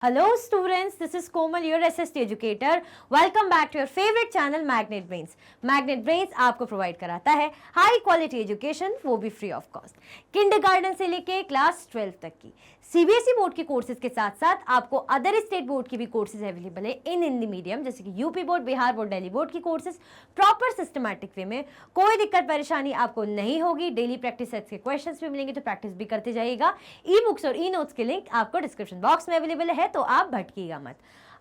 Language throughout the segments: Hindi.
Hello students, this is Komal, your SST educator. Welcome back to your favorite channel Magnet Brains. Magnet Brains आपको प्रोवाइड कराता है हाई क्वालिटी एजुकेशन, वो भी फ्री ऑफ कॉस्ट। किंडरगार्टन से लेके क्लास 12 तक की सीबीएसई बोर्ड के कोर्सेज के साथ साथ आपको अदर स्टेट बोर्ड की भी कोर्सेज अवेलेबल है इन हिंदी मीडियम, जैसे कि UP board, Bihar board, Delhi board की कोर्सेज प्रॉपर सिस्टमैटिक वे में। कोई दिक्कत परेशानी आपको नहीं होगी। डेली प्रैक्टिस सेट्स के क्वेश्चंस भी मिलेंगे, तो प्रैक्टिस भी करते जाइएगा। ई बुक्स और ई नोट्स के लिंक आपको डिस्क्रिप्शन बॉक्स में अवेलेबल है, तो आप भटकिएगा मत।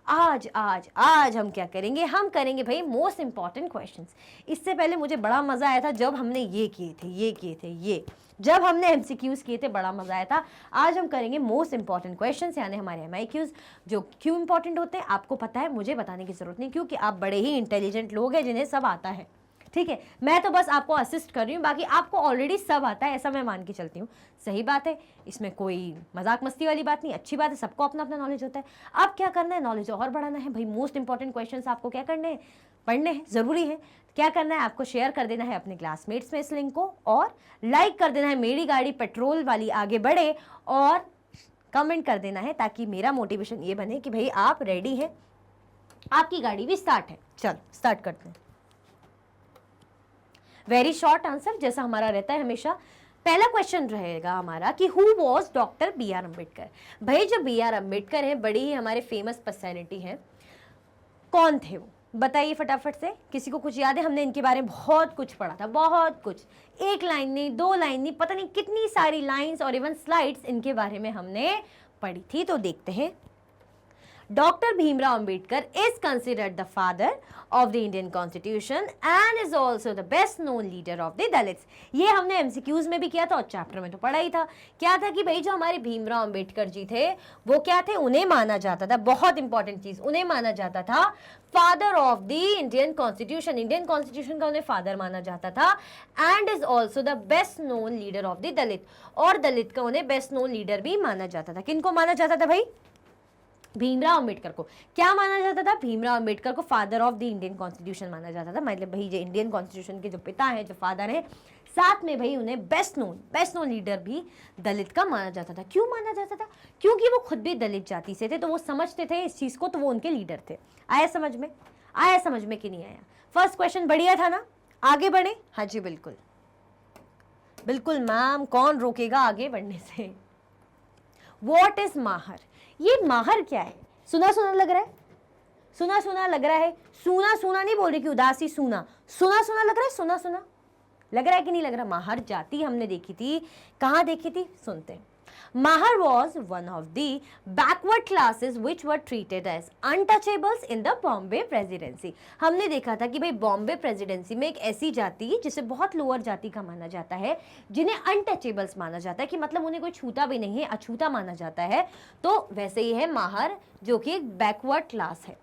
आज हम क्या करेंगे? हम करेंगे भाई मोस्ट इंपॉर्टेंट क्वेश्चंस। इससे पहले मुझे बड़ा मजा आया था जब हमने ये किए थे जब हमने एमसीक्यूज किए थे, बड़ा मजा आया था। आज हम करेंगे मोस्ट इंपॉर्टेंट क्वेश्चंस, यानी हमारे एमआईक्यूज, जो क्यों इंपॉर्टेंट होते हैं आपको पता है, मुझे बताने की जरूरत नहीं, क्योंकि आप बड़े ही इंटेलिजेंट लोग हैं जिन्हें सब आता है। ठीक है, मैं तो बस आपको असिस्ट कर रही हूँ, बाकी आपको ऑलरेडी सब आता है, ऐसा मैं मान के चलती हूँ। सही बात है, इसमें कोई मजाक मस्ती वाली बात नहीं, अच्छी बात है, सबको अपना अपना नॉलेज होता है। अब क्या करना है, नॉलेज और बढ़ाना है भाई। मोस्ट इंपॉर्टेंट क्वेश्चंस आपको क्या करने हैं, पढ़ने हैं, जरूरी है। क्या करना है, आपको शेयर कर देना है अपने क्लासमेट्स में इस लिंक को, और लाइक कर देना है मेरी गाड़ी पेट्रोल वाली आगे बढ़े, और कमेंट कर देना है, ताकि मेरा मोटिवेशन ये बने कि भाई आप रेडी हैं, आपकी गाड़ी भी स्टार्ट है। चलो स्टार्ट करते हैं। वेरी शॉर्ट आंसर, जैसा हमारा रहता है हमेशा। पहला क्वेश्चन रहेगा हमारा कि who was doctor B R Ambedkar. भाई जो बी आर अम्बेडकर है, बड़ी ही हमारे फेमस पर्सनैलिटी है, कौन थे वो? बताइए फटाफट से। किसी को कुछ याद है? हमने इनके बारे में बहुत कुछ पढ़ा था, बहुत कुछ, एक लाइन नहीं, दो लाइन नहीं, पता नहीं कितनी सारी लाइन्स और इवन स्लाइड्स इनके बारे में हमने पढ़ी थी। तो देखते हैं। Dr. Bhimrao Ambedkar is considered the father of the Indian Constitution and is also the best known leader of the Dalits. ये हमने MCQs में भी किया था और चैप्टर में तो पढ़ा ही था। क्या था कि भाई जो हमारे भीमराव अंबेडकर जी थे, वो क्या थे? उन्हें माना जाता था, बहुत इंपॉर्टेंट चीज, उन्हें माना जाता था father of the Indian constitution. Indian constitution का उन्हें फादर माना जाता था। And is also the best known leader of the Dalit, और दलित का उन्हें बेस्ट नोन लीडर भी माना जाता था। किनको माना जाता था भाई? भीमराव अंबेडकर को। क्या माना जाता था? भीमराव अंबेडकर को father of the Indian constitution माना जाता था। मतलब भाई जो इंडियन कॉन्स्टिट्यूशन के जो पिता हैं, जो फादर हैं, साथ में भाई उन्हें बेस्ट नोन लीडर भी दलित का माना जाता था। क्यों माना जाता था? क्योंकि वो खुद भी दलित जाति से थे, तो वो समझते थे इस चीज को, तो वो उनके लीडर थे। आया समझ में? आया समझ में कि नहीं आया? फर्स्ट क्वेश्चन बढ़िया था ना? आगे बढ़े? हाँ जी बिल्कुल बिल्कुल मैम, कौन रोकेगा आगे बढ़ने से। What is Mahar? ये माहर क्या है? सुना सुना लग रहा है, सुना सुना लग रहा है। सुना सुना नहीं बोल रही कि उदासी, सुना सुना सुना लग रहा है, सुना सुना लग रहा है कि नहीं लग रहा? माहर जाति हमने देखी थी, कहाँ देखी थी? सुनते हैं। Mahar was one of the backward classes which were treated as untouchables in the Bombay Presidency. हमने देखा था कि भाई बॉम्बे प्रेसिडेंसी में एक ऐसी जाति जिसे बहुत लोअर जाति का माना जाता है, जिन्हें अनटचेबल्स माना जाता है, कि मतलब उन्हें कोई छूता भी नहीं है, अछूता माना जाता है। तो वैसे ही है माहर, जो कि एक बैकवर्ड क्लास है,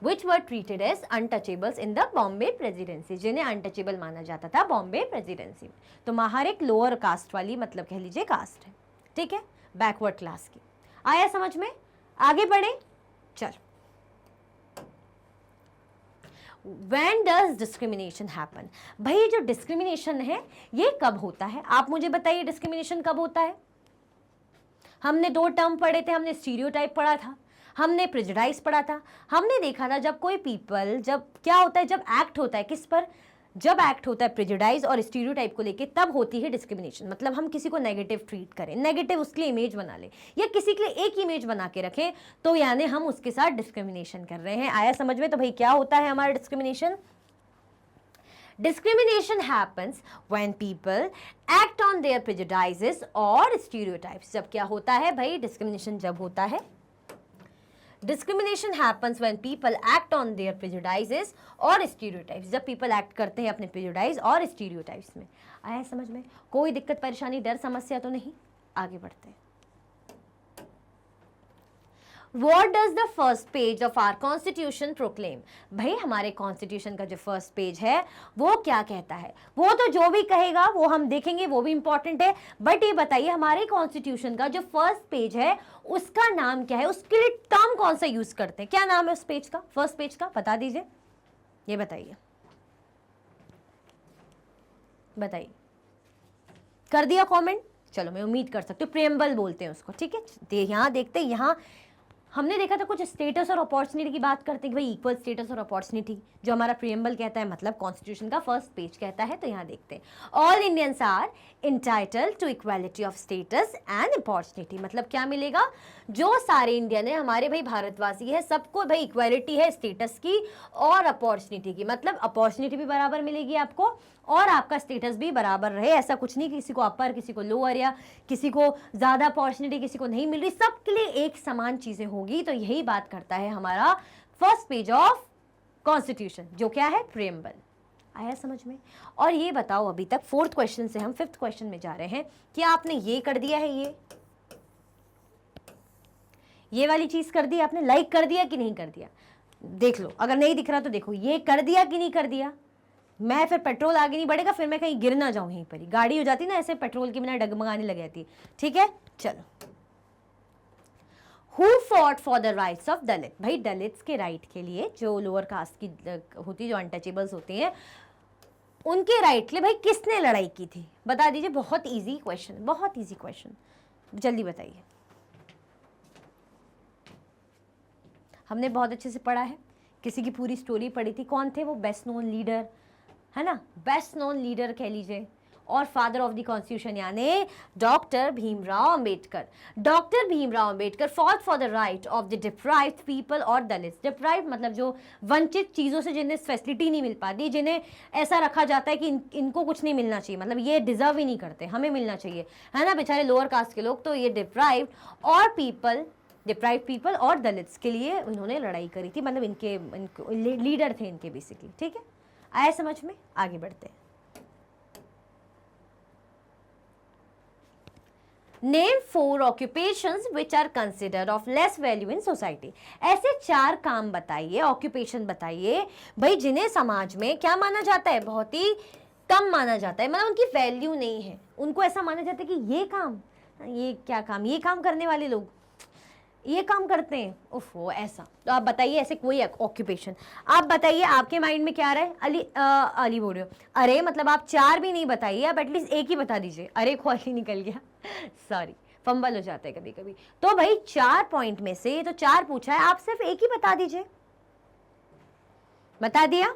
which were treated as untouchables in the Bombay Presidency, जिन्हें अनटचेबल माना जाता था बॉम्बे प्रेसिडेंसी में। तो माहर एक लोअर कास्ट वाली, मतलब कह लीजिए कास्ट है, ठीक है, बैकवर्ड क्लास की। आया समझ में? आगे बढ़े। चल, When does discrimination happen? भाई जो डिस्क्रिमिनेशन है ये कब होता है? आप मुझे बताइए, डिस्क्रिमिनेशन कब होता है? हमने दो टर्म पढ़े थे, हमने स्टीरियोटाइप पढ़ा था, हमने प्रेजुडाइज पढ़ा था। हमने देखा था जब कोई पीपल, जब क्या होता है, जब एक्ट होता है किस पर? जब एक्ट होता है प्रेजुडाइज और स्टीरियोटाइप को लेके, तब होती है डिस्क्रिमिनेशन। मतलब हम किसी को नेगेटिव ट्रीट करें, नेगेटिव उसके लिए इमेज बना ले, या किसी के लिए एक इमेज बना के रखें, तो यानी हम उसके साथ डिस्क्रिमिनेशन कर रहे हैं। आया समझ में? तो भाई क्या होता है हमारा discrimination? Discrimination happens when people act on their prejudices or stereotypes. जब क्या होता है भाई? डिस्क्रिमिनेशन जब होता है, Discrimination happens when people act on their prejudices or stereotypes. जब people act करते हैं अपने prejudice और stereotypes में। आया समझ में? कोई दिक्कत परेशानी, डर समस्या तो नहीं? आगे बढ़ते हैं। What does the first page of our constitution proclaim? भाई हमारे कॉन्स्टिट्यूशन का जो फर्स्ट पेज है वो क्या कहता है? वो तो जो भी कहेगा वो हम देखेंगे, वो भी इंपॉर्टेंट है, बट ये बताइए हमारे कॉन्स्टिट्यूशन का जो फर्स्ट पेज है उसका नाम क्या है? उसके लिए टर्म कौन सा यूज करते हैं? क्या नाम है उस पेज का, फर्स्ट पेज का? बता दीजिए, ये बताइए, बताइए। कर दिया कॉमेंट? चलो मैं उम्मीद कर सकती हूँ, प्रेम्बल बोलते हैं उसको, ठीक है। यहाँ देखते हैं, यहाँ हमने देखा था कुछ स्टेटस और अपॉर्चुनिटी की बात करते हैं कि भाई इक्वल स्टेटस और अपॉर्चुनिटी, जो हमारा प्रीएम्बल कहता है, मतलब कॉन्स्टिट्यूशन का फर्स्ट पेज कहता है। तो यहाँ देखते हैं, all Indians are entitled to equality of status and opportunity. मतलब क्या मिलेगा, जो सारे इंडियन है हमारे भाई भारतवासी है, सबको भाई इक्वालिटी है स्टेटस की और अपॉर्चुनिटी की। मतलब अपॉर्चुनिटी भी बराबर मिलेगी आपको और आपका स्टेटस भी बराबर रहे। ऐसा कुछ नहीं किसी को अपर, किसी को लोअर, या किसी को ज़्यादा अपॉर्चुनिटी किसी को नहीं मिल रही, सबके लिए एक समान चीज़ें होगी। तो यही बात करता है हमारा फर्स्ट पेज ऑफ कॉन्स्टिट्यूशन, जो क्या है, प्रीएम्बल। आया समझ में? और ये बताओ, अभी तक फोर्थ क्वेश्चन से हम फिफ्थ क्वेश्चन में जा रहे हैं कि आपने ये कर दिया है, ये वाली चीज कर दी आपने, लाइक कर दिया कि नहीं कर दिया? देख लो, अगर नहीं दिख रहा तो देखो, ये कर दिया कि नहीं कर दिया। मैं फिर पेट्रोल आगे नहीं बढ़ेगा, फिर मैं कहीं गिर ना जाऊं, यहीं पर ही गाड़ी हो जाती ना ऐसे पेट्रोल की बिना डगमगाने लग जाती। ठीक है, चलो। Who fought for the rights of दलित? भाई दलित्स के राइट के लिए, जो लोअर कास्ट की होती, जो अनटचेबल्स होती हैं, उनके राइट के लिए भाई किसने लड़ाई की थी? बता दीजिए। बहुत इजी क्वेश्चन, बहुत इजी क्वेश्चन, जल्दी बताइए। हमने बहुत अच्छे से पढ़ा है, किसी की पूरी स्टोरी पढ़ी थी। कौन थे वो? बेस्ट नोन लीडर, है ना, बेस्ट नोन लीडर कह लीजिए, और फादर ऑफ द कॉन्स्टिट्यूशन यानी doctor Bhimrao Ambedkar. Doctor Bhimrao Ambedkar fought for the right of the deprived people और दलित। डिप्राइव्ड मतलब जो वंचित चीज़ों से, जिन्हें फैसिलिटी नहीं मिल पाती, जिन्हें ऐसा रखा जाता है कि इनको कुछ नहीं मिलना चाहिए, मतलब ये डिजर्व ही नहीं करते, हमें मिलना चाहिए, है ना, बेचारे लोअर कास्ट के लोग। तो ये डिप्राइव्ड और डिप्राइव्ड पीपल और दलित्स के लिए उन्होंने लड़ाई करी थी, मतलब इनके लीडर थे इनके बेसिकली। ठीक है, आया समझ में? आगे बढ़ते हैं। Name 4 occupations which are considered of less value in society। ऐसे 4 काम बताइए, ऑक्यूपेशन बताइए भाई, जिन्हें समाज में क्या माना जाता है, बहुत ही कम माना जाता है, मतलब उनकी वैल्यू नहीं है। उनको ऐसा माना जाता है कि ये काम, ये क्या काम, ये काम करने वाले लोग ये काम करते हैं, उफ वो ऐसा। तो आप बताइए ऐसे कोई ऑक्यूपेशन, आप बताइए, आपके माइंड में क्या आ रहा है? अली बोल रहे हो? अरे मतलब आप 4 भी नहीं बताइए, आप एटलीस्ट एक ही बता दीजिए। अरे को अली निकल गया सॉरी, फंबल हो जाता है कभी कभी। तो भाई 4 पॉइंट में से तो 4 पूछा है, आप सिर्फ एक ही बता दीजिए। बता दिया?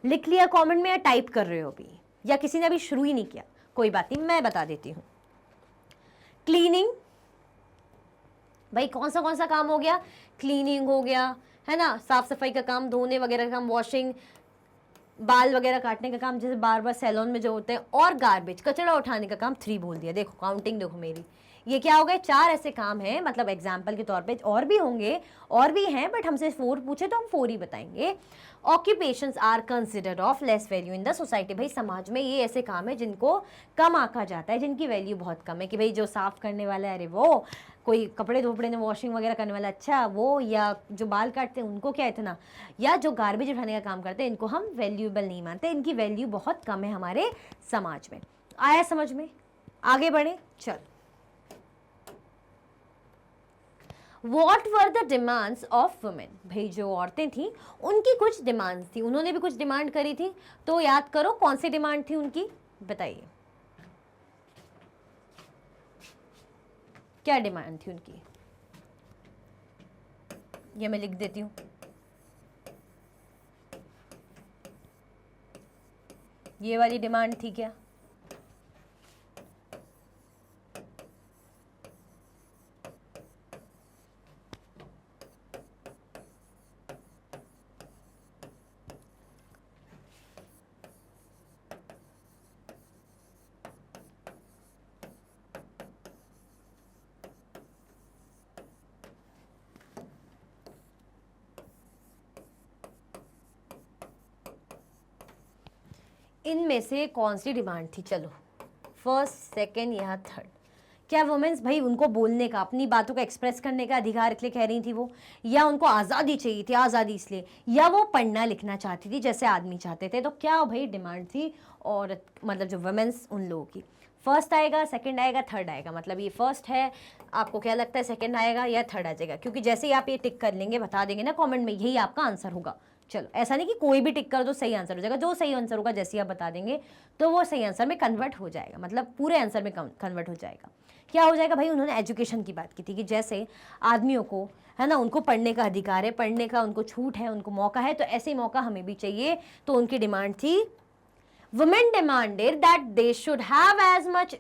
लिख लिया कमेंट में, या टाइप कर रहे हो अभी, या किसी ने अभी शुरू ही नहीं किया? कोई बात नहीं, मैं बता देती हूँ। क्लीनिंग, भाई कौन सा काम हो गया? क्लीनिंग हो गया, है ना, साफ सफाई का काम, धोने वगैरह का काम, वॉशिंग, बाल वगैरह काटने का काम, जैसे बार बार सैलून में जो होते हैं, और गार्बेज, कचरा उठाने का काम 3 बोल दिया। देखो काउंटिंग देखो मेरी, ये क्या हो गए? 4 ऐसे काम हैं, मतलब एग्जाम्पल के तौर पे और भी होंगे, और भी हैं, बट हमसे 4 पूछे तो हम 4 ही बताएंगे। Occupations are considered of less value in the society. भाई समाज में ये ऐसे काम है जिनको कम आंका जाता है, जिनकी वैल्यू बहुत कम है, कि भाई जो साफ करने वाला है, अरे वो, कोई कपड़े धोपड़े ने वॉशिंग वगैरह करने वाला, अच्छा वो, या जो बाल काटते हैं उनको क्या इतना, या जो गार्बेज उठाने का काम करते हैं, इनको हम वैल्यूएबल नहीं मानते, इनकी वैल्यू बहुत कम है हमारे समाज में। आया समझ में? आगे बढ़े, चल। What were the demands of women? भाई जो औरतें थी उनकी कुछ डिमांड्स थी, उन्होंने भी कुछ डिमांड करी थी, तो याद करो कौन सी डिमांड थी उनकी, बताइए क्या डिमांड थी उनकी? ये मैं लिख देती हूँ, ये वाली डिमांड थी क्या? इनमें से कौन सी डिमांड थी? चलो, फर्स्ट, सेकंड या थर्ड? क्या वुमेन्स, भाई उनको बोलने का, अपनी बातों को एक्सप्रेस करने का अधिकार इसलिए कह रही थी वो, या उनको आज़ादी चाहिए थी, आज़ादी इसलिए, या वो पढ़ना लिखना चाहती थी जैसे आदमी चाहते थे? तो क्या भाई डिमांड थी औरत, मतलब जो वुमेन्स, उन लोगों की? फर्स्ट आएगा, सेकंड आएगा, थर्ड आएगा? मतलब ये फर्स्ट है, आपको क्या लगता है सेकंड आएगा या थर्ड आ जाएगा? क्योंकि जैसे ही आप ये टिक कर लेंगे, बता देंगे ना कमेंट में, यही आपका आंसर होगा। चलो, ऐसा नहीं कि कोई भी टिक कर दो सही आंसर हो जाएगा, जो सही आंसर होगा जैसे आप बता देंगे तो वो सही आंसर में कन्वर्ट हो जाएगा, मतलब पूरे आंसर में कन्वर्ट हो जाएगा। क्या हो जाएगा भाई, उन्होंने एजुकेशन की बात की थी कि जैसे आदमियों को है ना, उनको पढ़ने का अधिकार है, पढ़ने का उनको छूट है, उनको मौका है, तो ऐसे ही मौका हमें भी चाहिए। तो उनकी डिमांड थी, women demanded that they should have as much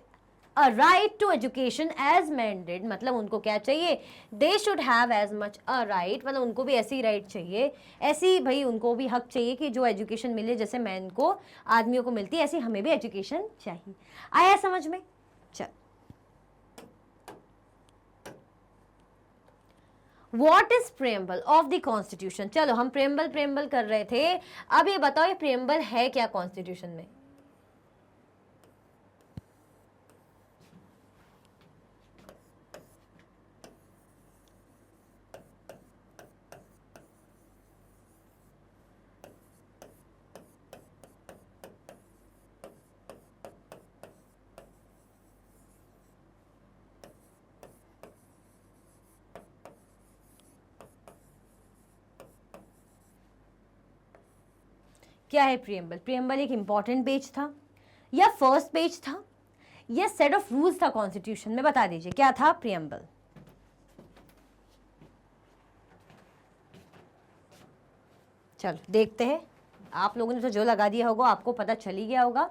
a right to education as men did। मतलब उनको क्या चाहिए, they should have as much a right, मतलब उनको भी ऐसी राइट चाहिए, ऐसी भाई उनको भी हक चाहिए कि जो एजुकेशन मिले जैसे मैन को, आदमियों को मिलती है, ऐसी हमें भी एजुकेशन चाहिए। आया समझ में? चल, What is preamble of the Constitution? चलो हम preamble कर रहे थे, अब ये बताओ ये preamble है क्या कॉन्स्टिट्यूशन में? क्या है प्रियम्बल? प्रियम्बल एक इंपॉर्टेंट पेज था या फर्स्ट पेज था या सेट ऑफ रूल्स था कॉन्स्टिट्यूशन में? बता दीजिए क्या था प्रियम्बल। चलो देखते हैं, आप लोगों ने तो जो लगा दिया होगा आपको पता चल ही गया होगा।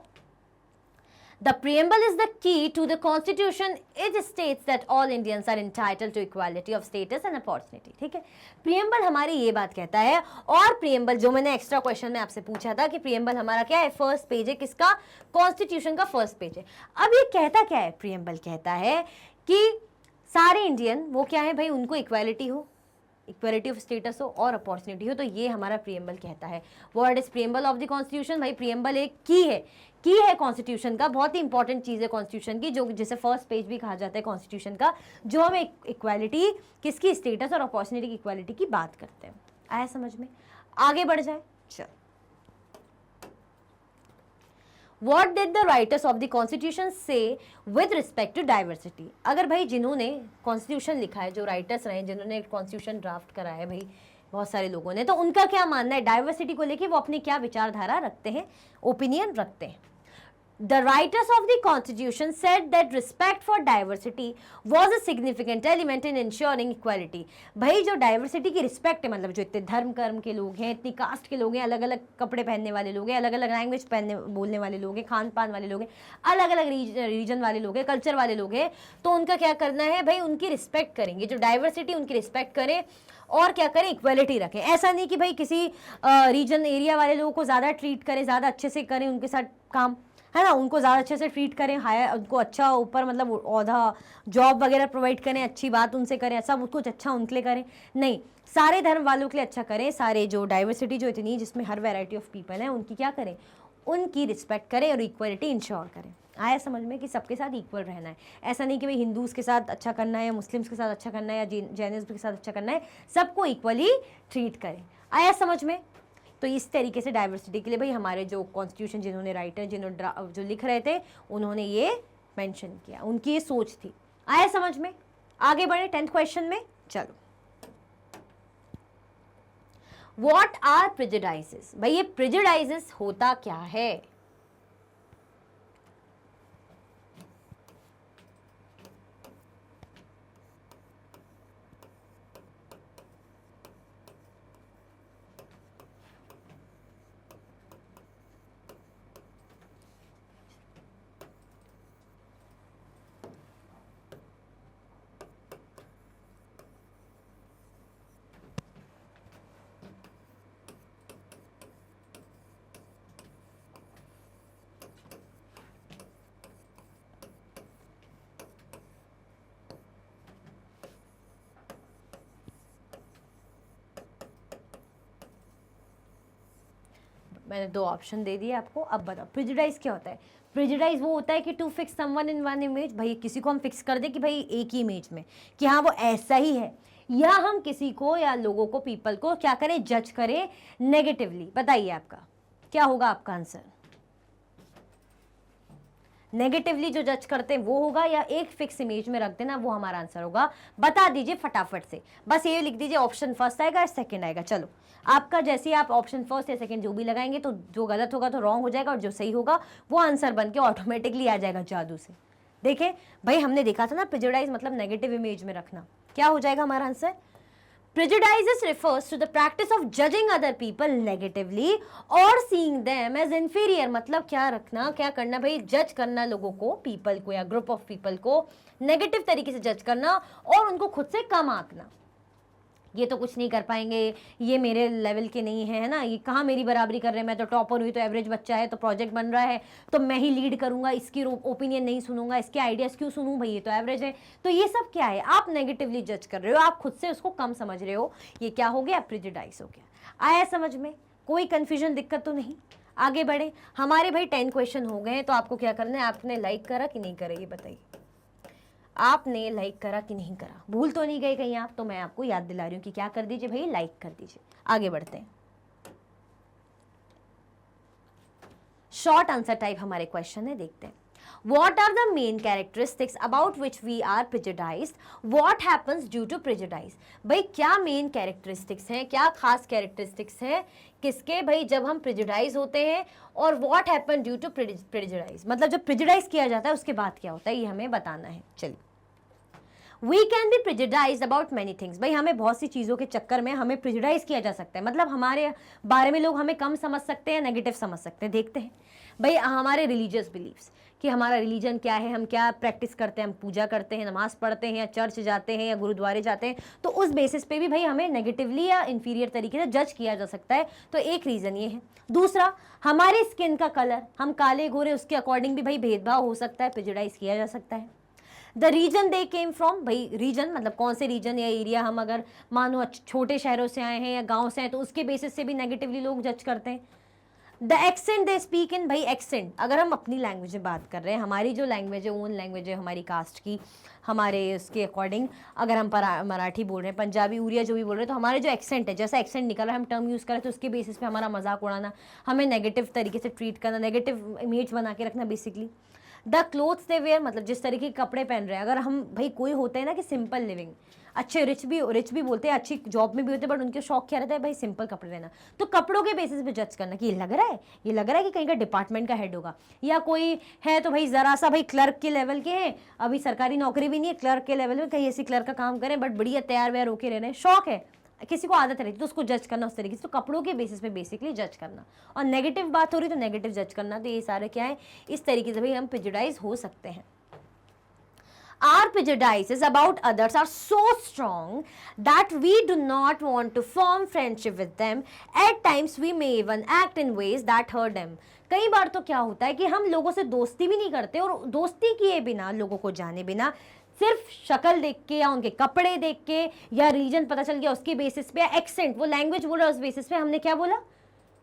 The preamble is the key to the constitution. It states that all Indians are entitled to equality of status and opportunity। ठीक है, preamble हमारी ये बात कहता है। और preamble जो मैंने एक्स्ट्रा क्वेश्चन में आपसे पूछा था कि preamble हमारा क्या है, फर्स्ट पेज है, किसका, कॉन्स्टिट्यूशन का फर्स्ट पेज है। अब ये कहता क्या है, preamble कहता है कि सारे इंडियन वो क्या है भाई, उनको इक्वालिटी हो, इक्वालिटी ऑफ स्टेटस हो और अपॉर्चुनिटी हो, तो ये हमारा प्रियम्बल कहता है। What is preamble of the constitution? भाई प्रियम्बल एक की है कॉन्स्टिट्यूशन का, बहुत ही इंपॉर्टेंट चीज़ है कॉन्स्टिट्यूशन की, जो जिसे फर्स्ट पेज भी कहा जाता है कॉन्स्टिट्यूशन का, जो हमें इक्वालिटी किसकी, स्टेटस और अपॉर्चुनिटी की इक्वालिटी की बात करते हैं। आया समझ में? आगे बढ़ जाए, चल। What did the writers of the Constitution say with respect to diversity? अगर भाई जिन्होंने कॉन्स्टिट्यूशन लिखा है, जो राइटर्स रहे, जिन्होंने कॉन्स्टिट्यूशन ड्राफ्ट करा है भाई बहुत सारे लोगों ने, तो उनका क्या मानना है डाइवर्सिटी को लेके, वो अपनी क्या विचारधारा रखते हैं, ओपिनियन रखते हैं। The writers of the Constitution said that respect for diversity was a significant element in ensuring equality। भाई जो डाइवर्सिटी की रिस्पेक्ट है, मतलब जो इतने धर्म कर्म के लोग हैं, इतनी कास्ट के लोग हैं, अलग अलग कपड़े पहनने वाले लोग हैं, अलग अलग लैंग्वेज बोलने वाले लोग हैं, खान पान वाले लोग हैं, अलग अलग रीजन वाले लोग हैं, कल्चर वाले लोग हैं, तो उनका क्या करना है भाई, उनकी रिस्पेक्ट करेंगे, जो डाइवर्सिटी उनकी रिस्पेक्ट करें और क्या करें, इक्वालिटी रखें। ऐसा नहीं कि भाई किसी रीजन एरिया वाले लोगों को ज़्यादा ट्रीट करें, ज़्यादा अच्छे से करें उनके साथ काम, है ना, उनको ज़्यादा अच्छे से ट्रीट करें, हायर उनको अच्छा ऊपर मतलब औहदा जॉब वगैरह प्रोवाइड करें, अच्छी बात उनसे करें, सब कुछ अच्छा उनके लिए करें, नहीं, सारे धर्म वालों के लिए अच्छा करें, सारे जो डाइवर्सिटी जो इतनी जिसमें हर वैरायटी ऑफ पीपल हैं उनकी क्या करें, उनकी रिस्पेक्ट करें और इक्वलिटी इंश्योर करें। आया समझ में कि सबके साथ इक्वल रहना है, ऐसा नहीं कि भाई हिंदूज़ के साथ अच्छा करना है या मुस्लिम्स के साथ अच्छा करना है या जैनिज़्म के साथ अच्छा करना है, सबको इक्वली ट्रीट करें। आया समझ में? तो इस तरीके से डाइवर्सिटी के लिए भाई हमारे जो कॉन्स्टिट्यूशन जिन्होंने राइटर जिन्होंने जो लिख रहे थे उन्होंने ये मेंशन किया, उनकी ये सोच थी। आया समझ में? आगे बढ़े 10th क्वेश्चन में, चलो। What are prejudices? भाई ये प्रेजुडाइसेस होता क्या है? मैंने 2 ऑप्शन दे दिए आपको, अब बताओ प्रेजुडाइज क्या होता है? प्रेजुडाइज वो होता है कि to fix someone in one image, भाई किसी को हम फिक्स कर दे कि भाई एक ही इमेज में कि हाँ वो ऐसा ही है, या हम किसी को या लोगों को, पीपल को क्या करें, जज करें नेगेटिवली। बताइए आपका क्या होगा आपका आंसर? नेगेटिवली जो जज करते हैं वो होगा, या एक फिक्स इमेज में रख देना वो हमारा आंसर होगा? बता दीजिए फटाफट से, बस ये लिख दीजिए ऑप्शन फर्स्ट आएगा या सेकंड आएगा। चलो आपका जैसे आप ऑप्शन फर्स्ट या सेकंड जो भी लगाएंगे तो जो गलत होगा तो रॉन्ग हो जाएगा और जो सही होगा वो आंसर बन के ऑटोमेटिकली आ जाएगा जादू से। देखें भाई, हमने देखा था ना प्रेजुडाइज मतलब नेगेटिव इमेज में रखना। क्या हो जाएगा हमारा answer? Prejudice refers to the practice of judging other people negatively or seeing them as inferior। मतलब क्या रखना, क्या करना भाई, जज करना लोगों को, पीपल को या ग्रुप ऑफ पीपल को नेगेटिव तरीके से जज करना और उनको खुद से कम आंकना। ये तो कुछ नहीं कर पाएंगे, ये मेरे लेवल के नहीं है ना, ये कहाँ मेरी बराबरी कर रहे हैं, मैं तो टॉपर हुई, तो एवरेज बच्चा है, तो प्रोजेक्ट बन रहा है तो मैं ही लीड करूंगा, इसकी ओपिनियन नहीं सुनूंगा, इसके आइडियाज क्यों सुनूं भाई, ये तो एवरेज है। तो ये सब क्या है, आप नेगेटिवली जज कर रहे हो, आप खुद से उसको कम समझ रहे हो, ये क्या हो गया? प्रेजुडाइज हो गया। आया समझ में? कोई कंफ्यूजन, दिक्कत तो नहीं? आगे बढ़े। हमारे भाई 10 क्वेश्चन हो गए हैं, तो आपको क्या करना है, आपने लाइक करा कि नहीं करा ये बताइए। आपने लाइक करा कि नहीं करा? भूल तो नहीं गए कहीं आप? तो मैं आपको याद दिला रही हूँ कि क्या कर दीजिए भाई, लाइक कर दीजिए। आगे बढ़ते हैं। शॉर्ट आंसर टाइप हमारे क्वेश्चन है, देखते हैं। What are the main characteristics about which we are prejudiced? What happens due to prejudice? भाई क्या मेन कैरेक्टरिस्टिक्स हैं, क्या खास कैरेक्टरिस्टिक्स हैं किसके भाई जब हम प्रेजुडाइज होते हैं, और what happen due to prejudice, मतलब जब प्रेजुडाइज किया जाता है उसके बाद क्या होता है, ये हमें बताना है। चलिए, we can be prejudice about many things. भाई हमें बहुत सी चीज़ों के चक्कर में हमें प्रेजुडाइज किया जा सकता है, मतलब हमारे बारे में लोग हमें कम समझ सकते हैं, नेगेटिव समझ सकते हैं। देखते हैं भाई हमारे रिलीजियस बिलीव्स, कि हमारा रिलीजन क्या है, हम क्या प्रैक्टिस करते हैं, हम पूजा करते हैं, नमाज पढ़ते हैं, या चर्च जाते हैं, या गुरुद्वारे जाते हैं, तो उस बेसिस पे भी भाई हमें नेगेटिवली या इन्फीरियर तरीके से जज किया जा सकता है। तो एक रीज़न ये है। दूसरा, हमारे स्किन का कलर, हम काले गोरे, उसके अकॉर्डिंग भी भाई भेदभाव हो सकता है, प्रेजुडाइज किया जा सकता है। The reason they came from, भाई रीजन मतलब कौन से रीजन या एरिया, हम अगर मानो छोटे शहरों से आए हैं या गांव से आए तो उसके बेसिस से भी नेगेटिवली लोग जज करते हैं। The accent they speak in, भाई एक्सेंट, अगर हम अपनी लैंग्वेज में बात कर रहे हैं, हमारी जो लैंग्वेज है, ओन लैंग्वेज है हमारी कास्ट की, हमारे उसके अकॉर्डिंग अगर हम मराठी बोल रहे हैं, पंजाबी, उड़िया जो भी बोल रहे हैं, तो हमारे जो एक्सेंट है, जैसा एक्सेंट निकल रहा है, हम टर्म यूज़ करें तो उसके बेसिस पे हमारा मजाक उड़ाना, हमें नेगेटिव तरीके से ट्रीट करना, नेगेटिव इमेज बना के रखना basically. The clothes they wear, मतलब जिस तरीके के कपड़े पहन रहे हैं, अगर हम भाई कोई होते हैं ना कि सिंपल लिविंग, अच्छे रिच भी बोलते हैं, अच्छी जॉब में भी होते हैं, बट उनके शौक क्या रहता है भाई, सिंपल कपड़े रहना। तो कपड़ों के बेसिस पे जज करना कि ये लग रहा है कि कहीं का डिपार्टमेंट का हेड होगा, या कोई है तो भाई ज़रा सा भाई क्लर्क के लेवल के हैं, अभी सरकारी नौकरी भी नहीं है, क्लर्क के लेवल में कहीं ऐसी क्लर्क का काम करें, बट बढ़िया तैयार व्यार होके रह रहे हैं, शौक है, किसी को आदत रहती है, तो उसको जज करना उस तरीके से। तो कपड़ों के बेसिस पे बेसिकली जज करना, और नेगेटिव बात हो रही तो नेगेटिव जज करना। तो ये सारे क्या है, इस तरीके से भाई हम प्रेजुडाइज हो सकते हैं। Our prejudices about others are so strong that we do not want to form friendship with them. At times we may even act in ways that hurt them. कई बार तो क्या होता है कि हम लोगों से दोस्ती भी नहीं करते, और दोस्ती किए बिना, लोगों को जाने बिना, सिर्फ शक्ल देख के या उनके कपड़े देख के या रीजन पता चल गया उसके बेसिस पे, एक्सेंट, वो लैंग्वेज बोल रहा है उस बेसिस पे, हमने क्या बोला,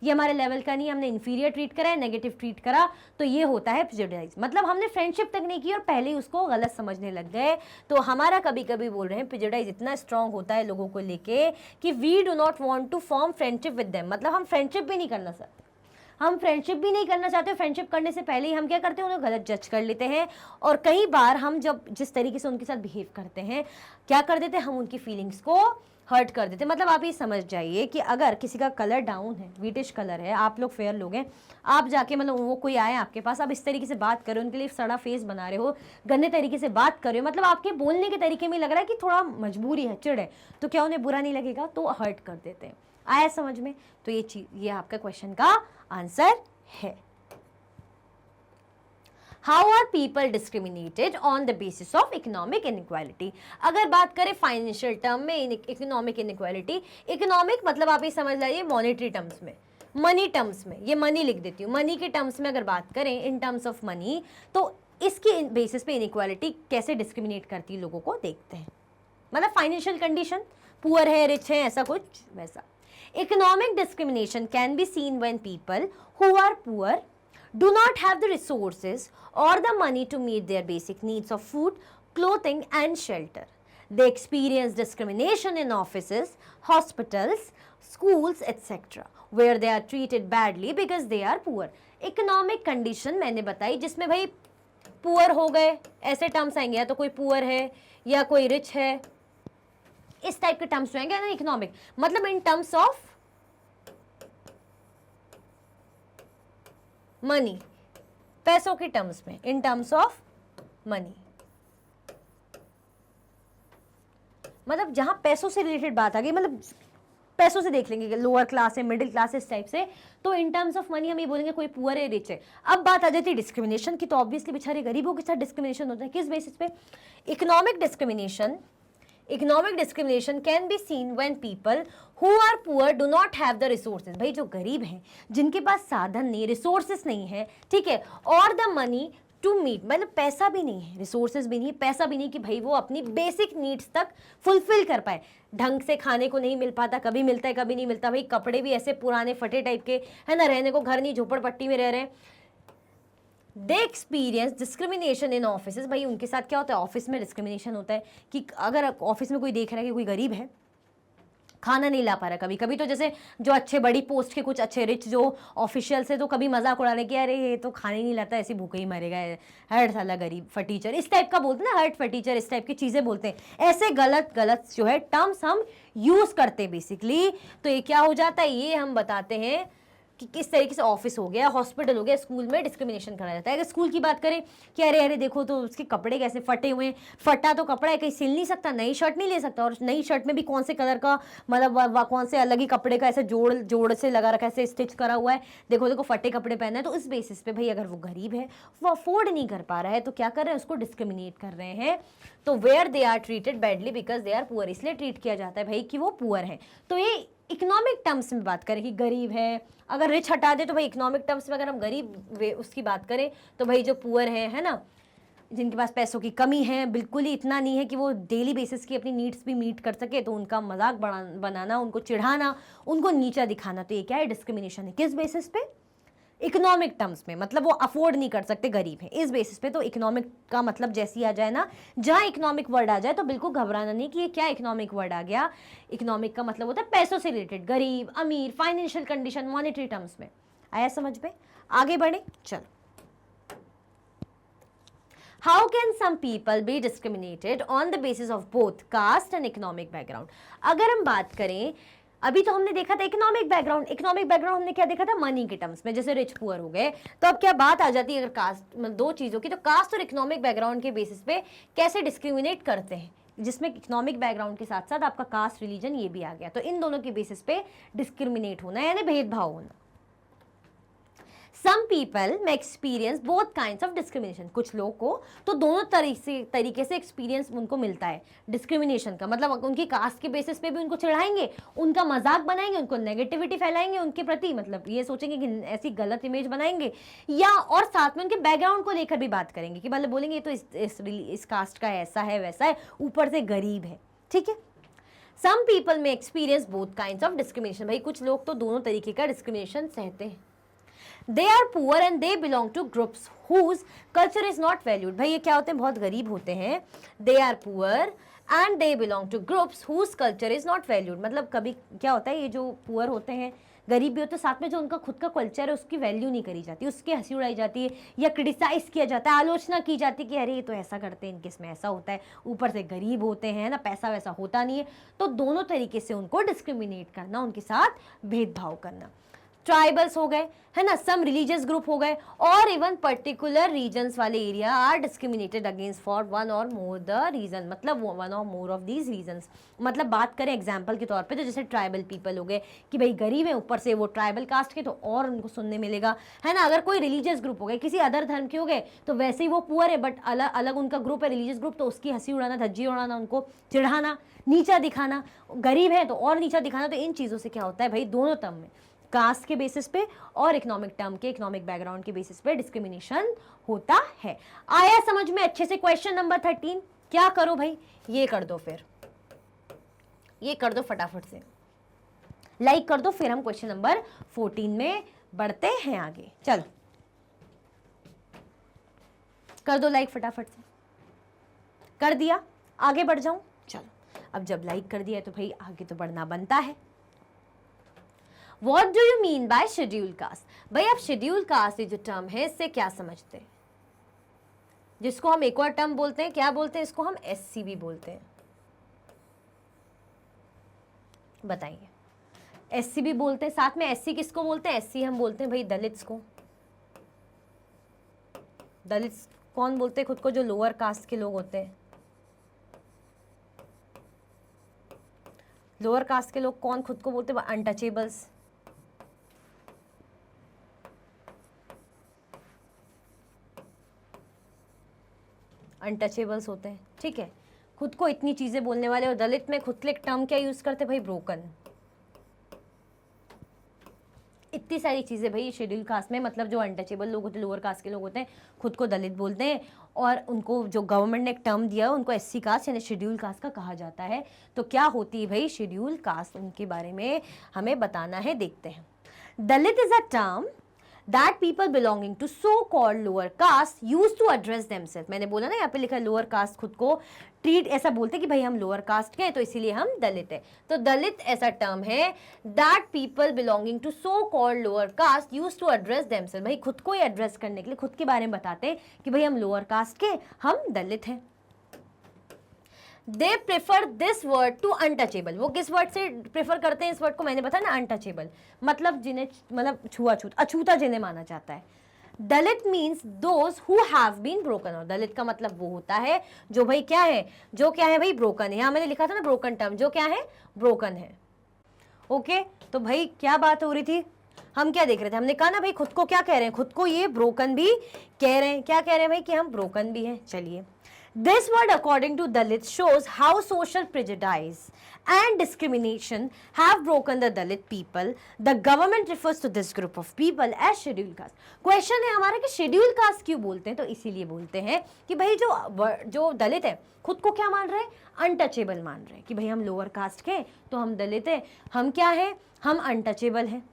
ये हमारे लेवल का नहीं, हमने इन्फीरियर ट्रीट करा है, नेगेटिव ट्रीट करा, तो ये होता है प्रेजुडाइज। मतलब हमने फ्रेंडशिप तक नहीं की और पहले ही उसको गलत समझने लग गए। तो हमारा कभी कभी बोल रहे हैं प्रेजुडाइज इतना स्ट्रांग होता है लोगों को लेके कि we do not want to form friendship with them, मतलब हम फ्रेंडशिप भी नहीं करना चाहते, फ्रेंडशिप करने से पहले ही हम क्या करते हैं, उन्हें गलत जज कर लेते हैं। और कई बार हम जब जिस तरीके से उनके साथ बिहेव करते हैं, क्या कर देते हैं, हम उनकी फीलिंग्स को हर्ट कर देते हैं। मतलब आप ये समझ जाइए कि अगर किसी का कलर डाउन है, वीटिश कलर है, आप लोग फेयर लोग हैं, आप जाके मतलब वो कोई आए आपके पास, आप इस तरीके से बात करें, उनके लिए सड़ा फेस बना रहे हो, गंदे तरीके से बात कर रहे हो, मतलब आपके बोलने के तरीके में लग रहा है कि थोड़ा मजबूरी है, चिड़ है, तो क्या उन्हें बुरा नहीं लगेगा, तो हर्ट कर देते हैं। आया समझ में? तो ये चीज, ये आपका क्वेश्चन का आंसर है। How are people discriminated on the basis of economic inequality? अगर बात करें फाइनेंशियल टर्म में इकोनॉमिक इनइक्वालिटी, इकोनॉमिक मतलब आप ये समझ लीजिए मॉनेटरी टर्म्स में, मनी टर्म्स में, ये मनी लिख देती हूँ, मनी के टर्म्स में अगर बात करें, इन टर्म्स ऑफ मनी, तो इसके बेसिस पे इनइक्वालिटी कैसे डिस्क्रिमिनेट करती है लोगों को, देखते हैं। मतलब फाइनेंशियल कंडीशन, पुअर है, रिच है, ऐसा कुछ वैसा। Economic discrimination can be seen when people who are poor do not have the resources or the money to meet their basic needs of food, clothing and shelter. They experience discrimination in offices, hospitals, schools, etc. where they are treated badly because they are poor. Economic condition मैंने बताई जिसमें भाई पुअर हो गए, ऐसे टर्म्स आएंगे, या तो कोई पुअर है या कोई रिच है, इस टाइप के टर्म्स आएंगे ना इकोनॉमिक, मतलब इन टर्म्स ऑफ मनी, पैसों के टर्म्स में, इन टर्म्स ऑफ मनी, मतलब जहां पैसों से रिलेटेड बात आ गई, मतलब पैसों से देख लेंगे लोअर क्लास है, मिडिल क्लास है, इस टाइप से, तो इन टर्म्स ऑफ मनी हम ये बोलेंगे कोई पुअर है, रिच है। अब बात आ जाती है डिस्क्रिमिनेशन की, तो ऑब्वियसली बेचारे गरीबों के साथ डिस्क्रिमिनेशन होता है। किस बेसिस पे? Economic discrimination. Economic discrimination can be seen when people who are poor do not have the resources, भाई जो गरीब हैं, जिनके पास साधन नहीं, रिसोर्सेज नहीं है, ठीक है, और द मनी टू मीट, मतलब पैसा भी नहीं है, रिसोर्सेज भी नहीं, पैसा भी नहीं कि भाई वो अपनी बेसिक नीड्स तक फुलफिल कर पाए। ढंग से खाने को नहीं मिल पाता, कभी मिलता है कभी नहीं मिलता, भाई कपड़े भी ऐसे पुराने फटे टाइप के है ना, रहने को घर नहीं, झोपड़पट्टी में रह रहे हैं। दे एक्सपीरियंस डिस्क्रिमिनेशन इन ऑफिस, भाई उनके साथ क्या होता है, ऑफिस में डिस्क्रिमिनेशन होता है कि अगर ऑफिस में कोई देख रहा है कि कोई गरीब है, खाना नहीं ला पा रहा, कभी कभी तो जैसे जो अच्छे बड़ी पोस्ट के कुछ अच्छे रिच जो ऑफिशियल्स है, तो कभी मजाक उड़ाने की अरे ये तो खाने नहीं लाता, ऐसे भूखे ही मरेगा, हर्ट साला गरीब फटीचर, इस टाइप का बोलते हैं ना, हर्ट फटीचर, इस टाइप की चीज़ें बोलते हैं। ऐसे गलत गलत जो है टर्म्स हम यूज़ करते हैं बेसिकली। तो ये क्या हो जाता है, ये हम बताते हैं कि किस तरीके से ऑफिस हो गया, हॉस्पिटल हो गया, स्कूल में डिस्क्रिमिनेशन करा जाता है। अगर स्कूल की बात करें कि अरे अरे देखो तो उसके कपड़े कैसे फटे हुए हैं, फटा तो कपड़ा है, कहीं सिल नहीं सकता, नई शर्ट नहीं ले सकता, और नई शर्ट में भी कौन से कलर का, मतलब कौन से अलग ही कपड़े का ऐसे जोड़ जोड़ से लगा रखा है, ऐसे स्टिच करा हुआ है, देखो देखो फटे कपड़े पहना है। तो इस बेसिस पे भाई अगर वो गरीब है, वो अफोर्ड नहीं कर पा रहा है, तो क्या कर रहे हैं, उसको डिस्क्रिमिनेट कर रहे हैं। तो where they are treated badly because they are poor, इसलिए ट्रीट किया जाता है भाई कि वो पुअर है। तो ये इकोनॉमिक टर्म्स में बात करें कि गरीब है, अगर रिच हटा दे तो भाई इकोनॉमिक टर्म्स में अगर हम गरीब उसकी बात करें तो भाई जो पुअर है ना, जिनके पास पैसों की कमी है, बिल्कुल ही इतना नहीं है कि वो डेली बेसिस की अपनी नीड्स भी मीट कर सके, तो उनका मजाक बनाना, उनको चिढ़ाना, उनको नीचा दिखाना, तो ये क्या है, डिस्क्रिमिनेशन है। किस बेसिस पे? इकोनॉमिक टर्म्स में, मतलब वो अफोर्ड नहीं कर सकते, गरीब है, इस बेसिस पे। तो इकोनॉमिक का मतलब जैसे ही आ जाए ना, जहां इकोनॉमिक वर्ड आ जाए तो बिल्कुल घबराना नहीं कि ये क्या इकोनॉमिक वर्ड आ गया। इकोनॉमिक का मतलब होता है पैसों से रिलेटेड, गरीब अमीर, फाइनेंशियल कंडीशन, मॉनेटरी टर्म्स में। आया समझ में? आगे बढ़े, चलो। How can some people be discriminated on the basis of both caste and economic background? अगर हम बात करें, अभी तो हमने देखा था इकोनॉमिक बैकग्राउंड, इकोनॉमिक बैकग्राउंड हमने क्या देखा था, मनी के टर्म्स में, जैसे रिच पुअर हो गए। तो अब क्या बात आ जाती है अगर कास्ट, दो चीजों की, तो कास्ट और इकोनॉमिक बैकग्राउंड के बेसिस पे कैसे डिस्क्रिमिनेट करते हैं, जिसमें इकोनॉमिक बैकग्राउंड के साथ साथ आपका कास्ट, रिलीजन ये भी आ गया। तो इन दोनों के बेसिस पे डिस्क्रिमिनेट होना यानी भेदभाव होना। Some people may experience both kinds of discrimination, कुछ लोगों को तो दोनों तरीके से एक्सपीरियंस उनको मिलता है डिस्क्रिमिनेशन का, मतलब उनकी कास्ट के बेसिस पे भी उनको चिढ़ाएंगे, उनका मजाक बनाएंगे, उनको नेगेटिविटी फैलाएंगे उनके प्रति, मतलब ये सोचेंगे कि ऐसी गलत इमेज बनाएंगे, या और साथ में उनके बैकग्राउंड को लेकर भी बात करेंगे कि मतलब बोलेंगे तो इस कास्ट का ऐसा है वैसा है, ऊपर से गरीब है, ठीक है। सम पीपल में experience both kinds of discrimination, भाई कुछ लोग तो दोनों तरीके का डिस्क्रिमिनेशन सहते हैं। They are poor and they belong to groups whose culture is not valued, भाई ये क्या होते हैं, बहुत गरीब होते हैं। They are poor and they belong to groups whose culture is not valued, मतलब कभी क्या होता है, ये जो पुअर होते हैं, गरीब भी होते हैं, साथ में जो उनका खुद का कल्चर है उसकी वैल्यू नहीं करी जाती, उसकी हंसी उड़ाई जाती है या क्रिटिसाइज किया जाता है, आलोचना की जाती है कि अरे ये तो ऐसा करते हैं, इनके इसमें ऐसा होता है, ऊपर से गरीब होते हैं ना, पैसा वैसा होता नहीं है। तो दोनों तरीके से उनको डिस्क्रिमिनेट करना, उनके साथ भेदभाव करना। ट्राइबल्स हो गए, है ना, सम रिलीजियस ग्रुप हो गए, और इवन पर्टिकुलर रीजन्स वाले area are discriminated against for one or more the reason, मतलब one or more of these regions. मतलब बात करें एग्जाम्पल के तौर पे तो जैसे ट्राइबल पीपल हो गए कि भाई गरीब है, ऊपर से वो ट्राइबल कास्ट के, तो और उनको सुनने मिलेगा, है ना। अगर कोई रिलीजियस ग्रुप हो गए, किसी अदर धर्म के हो गए, तो वैसे ही वो पुअर है बट अलग अलग उनका ग्रुप है, रिलीजियस ग्रुप, तो उसकी हंसी उड़ाना, धज्जी उड़ाना, उनको चिढ़ाना, नीचा दिखाना, गरीब है तो और नीचा दिखाना। तो इन चीज़ों से क्या होता है भाई, दोनों टर्म में, कास्ट के बेसिस पे और इकोनॉमिक टर्म के, इकोनॉमिक बैकग्राउंड के बेसिस पे डिस्क्रिमिनेशन होता है। आया समझ में अच्छे से? क्वेश्चन नंबर 13 क्या करो भाई, ये कर दो, फिर ये कर दो फटाफट से, लाइक कर दो, फिर हम क्वेश्चन नंबर 14 में बढ़ते हैं आगे। चलो कर दो लाइक फटाफट से, कर दिया, आगे बढ़ जाऊं? चलो, अब जब लाइक कर दिया तो भाई आगे तो बढ़ना बनता है। What do you mean by scheduled caste? भाई आप scheduled caste ये जो टर्म है इससे क्या समझते हैं? जिसको हम एक और टर्म बोलते हैं, क्या बोलते हैं इसको? हम SC भी बोलते हैं। बताइए, SC भी बोलते हैं, साथ में SC किसको बोलते हैं? SC हम बोलते हैं भाई दलित्स को। दलित्स कौन बोलते हैं खुद को जो लोअर कास्ट के लोग होते हैं? लोअर कास्ट के लोग कौन खुद को बोलते हैं? अनटचेबल्स। अनटचेबल्स होते हैं, ठीक है, खुद को इतनी चीजें बोलने वाले। और दलित में खुद के लिए टर्म क्या यूज करते भाई? ब्रोकन। इतनी सारी चीजें भाई शेड्यूल कास्ट में, मतलब जो अनटचेबल लोग होते हैं, लोअर कास्ट के लोग होते हैं, खुद को दलित बोलते हैं। और उनको जो गवर्नमेंट ने एक टर्म दिया है उनको एससी कास्ट यानी शेड्यूल कास्ट का कहा जाता है। तो क्या होती है भाई शेड्यूल कास्ट, उनके बारे में हमें बताना है, देखते हैं। Dalit is a term that people belonging to so called lower caste used to address themselves। मैंने बोला ना यहाँ पे लिखा है लोअर कास्ट खुद को ट्रीट ऐसा बोलते कि भाई हम लोअर कास्ट के हैं तो इसीलिए हम दलित है। तो दलित ऐसा टर्म है that people belonging to so called lower caste used to address themselves। भाई खुद को ही एड्रेस करने के लिए, खुद के बारे में बताते हैं कि भाई हम लोअर कास्ट के, हम दलित हैं। They prefer this word to untouchable. वो किस वर्ड से प्रेफर करते हैं इस वर्ड को? मैंने बताया ना अनटचेबल, मतलब जिन्हें, मतलब छुआछूत, अछूता जिन्हें माना जाता है। Dalit means those who have been broken. और दलित का मतलब वो होता है जो भाई क्या है, जो क्या है भाई ब्रोकन है। यहाँ मैंने लिखा था ना ब्रोकन टर्म, जो क्या है ब्रोकन है। ओके, तो भाई क्या बात हो रही थी, हम क्या देख रहे थे? हमने कहा ना भाई खुद को क्या कह रहे हैं, खुद को ये ब्रोकन भी कह रहे हैं। क्या कह रहे हैं भाई? कि हम ब्रोकन भी हैं। चलिए, this word according to Dalit shows how social prejudice and discrimination have broken the Dalit people. The government refers to this group of people as scheduled caste। Question है हमारा कि शेड्यूल कास्ट क्यों बोलते हैं? तो इसीलिए बोलते हैं कि भाई जो दलित है खुद को क्या मान रहे हैं? अनटचेबल मान रहे हैं कि भाई हम लोअर कास्ट के तो हम दलित है, हम क्या है, हम अनटचेबल हैं।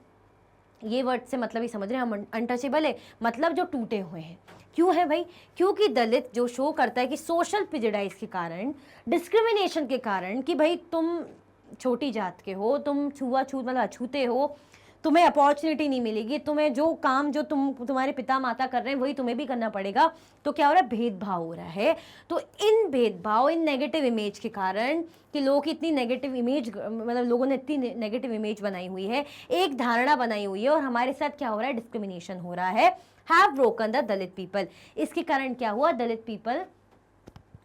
ये वर्ड से मतलब ही समझ रहे हैं, हम अनटचेबल है मतलब जो टूटे हुए हैं। क्यों है भाई? क्योंकि दलित जो शो करता है कि सोशल प्रेजुडाइज के कारण, डिस्क्रिमिनेशन के कारण, कि भाई तुम छोटी जात के हो, तुम छुआछूत मतलब अछूते हो, तुम्हें अपॉर्चुनिटी नहीं मिलेगी, तुम्हें जो काम जो तुम्हारे पिता माता कर रहे हैं वही तुम्हें भी करना पड़ेगा। तो क्या हो रहा है? भेदभाव हो रहा है। तो इन भेदभाव, इन नेगेटिव इमेज के कारण कि लोगों की इतनी नेगेटिव इमेज, मतलब लोगों ने इतनी नेगेटिव इमेज बनाई हुई है, एक धारणा बनाई हुई है, और हमारे साथ क्या हो रहा है? डिस्क्रिमिनेशन हो रहा है। Have broken the Dalit people. इसके कारण क्या हुआ? दलित पीपल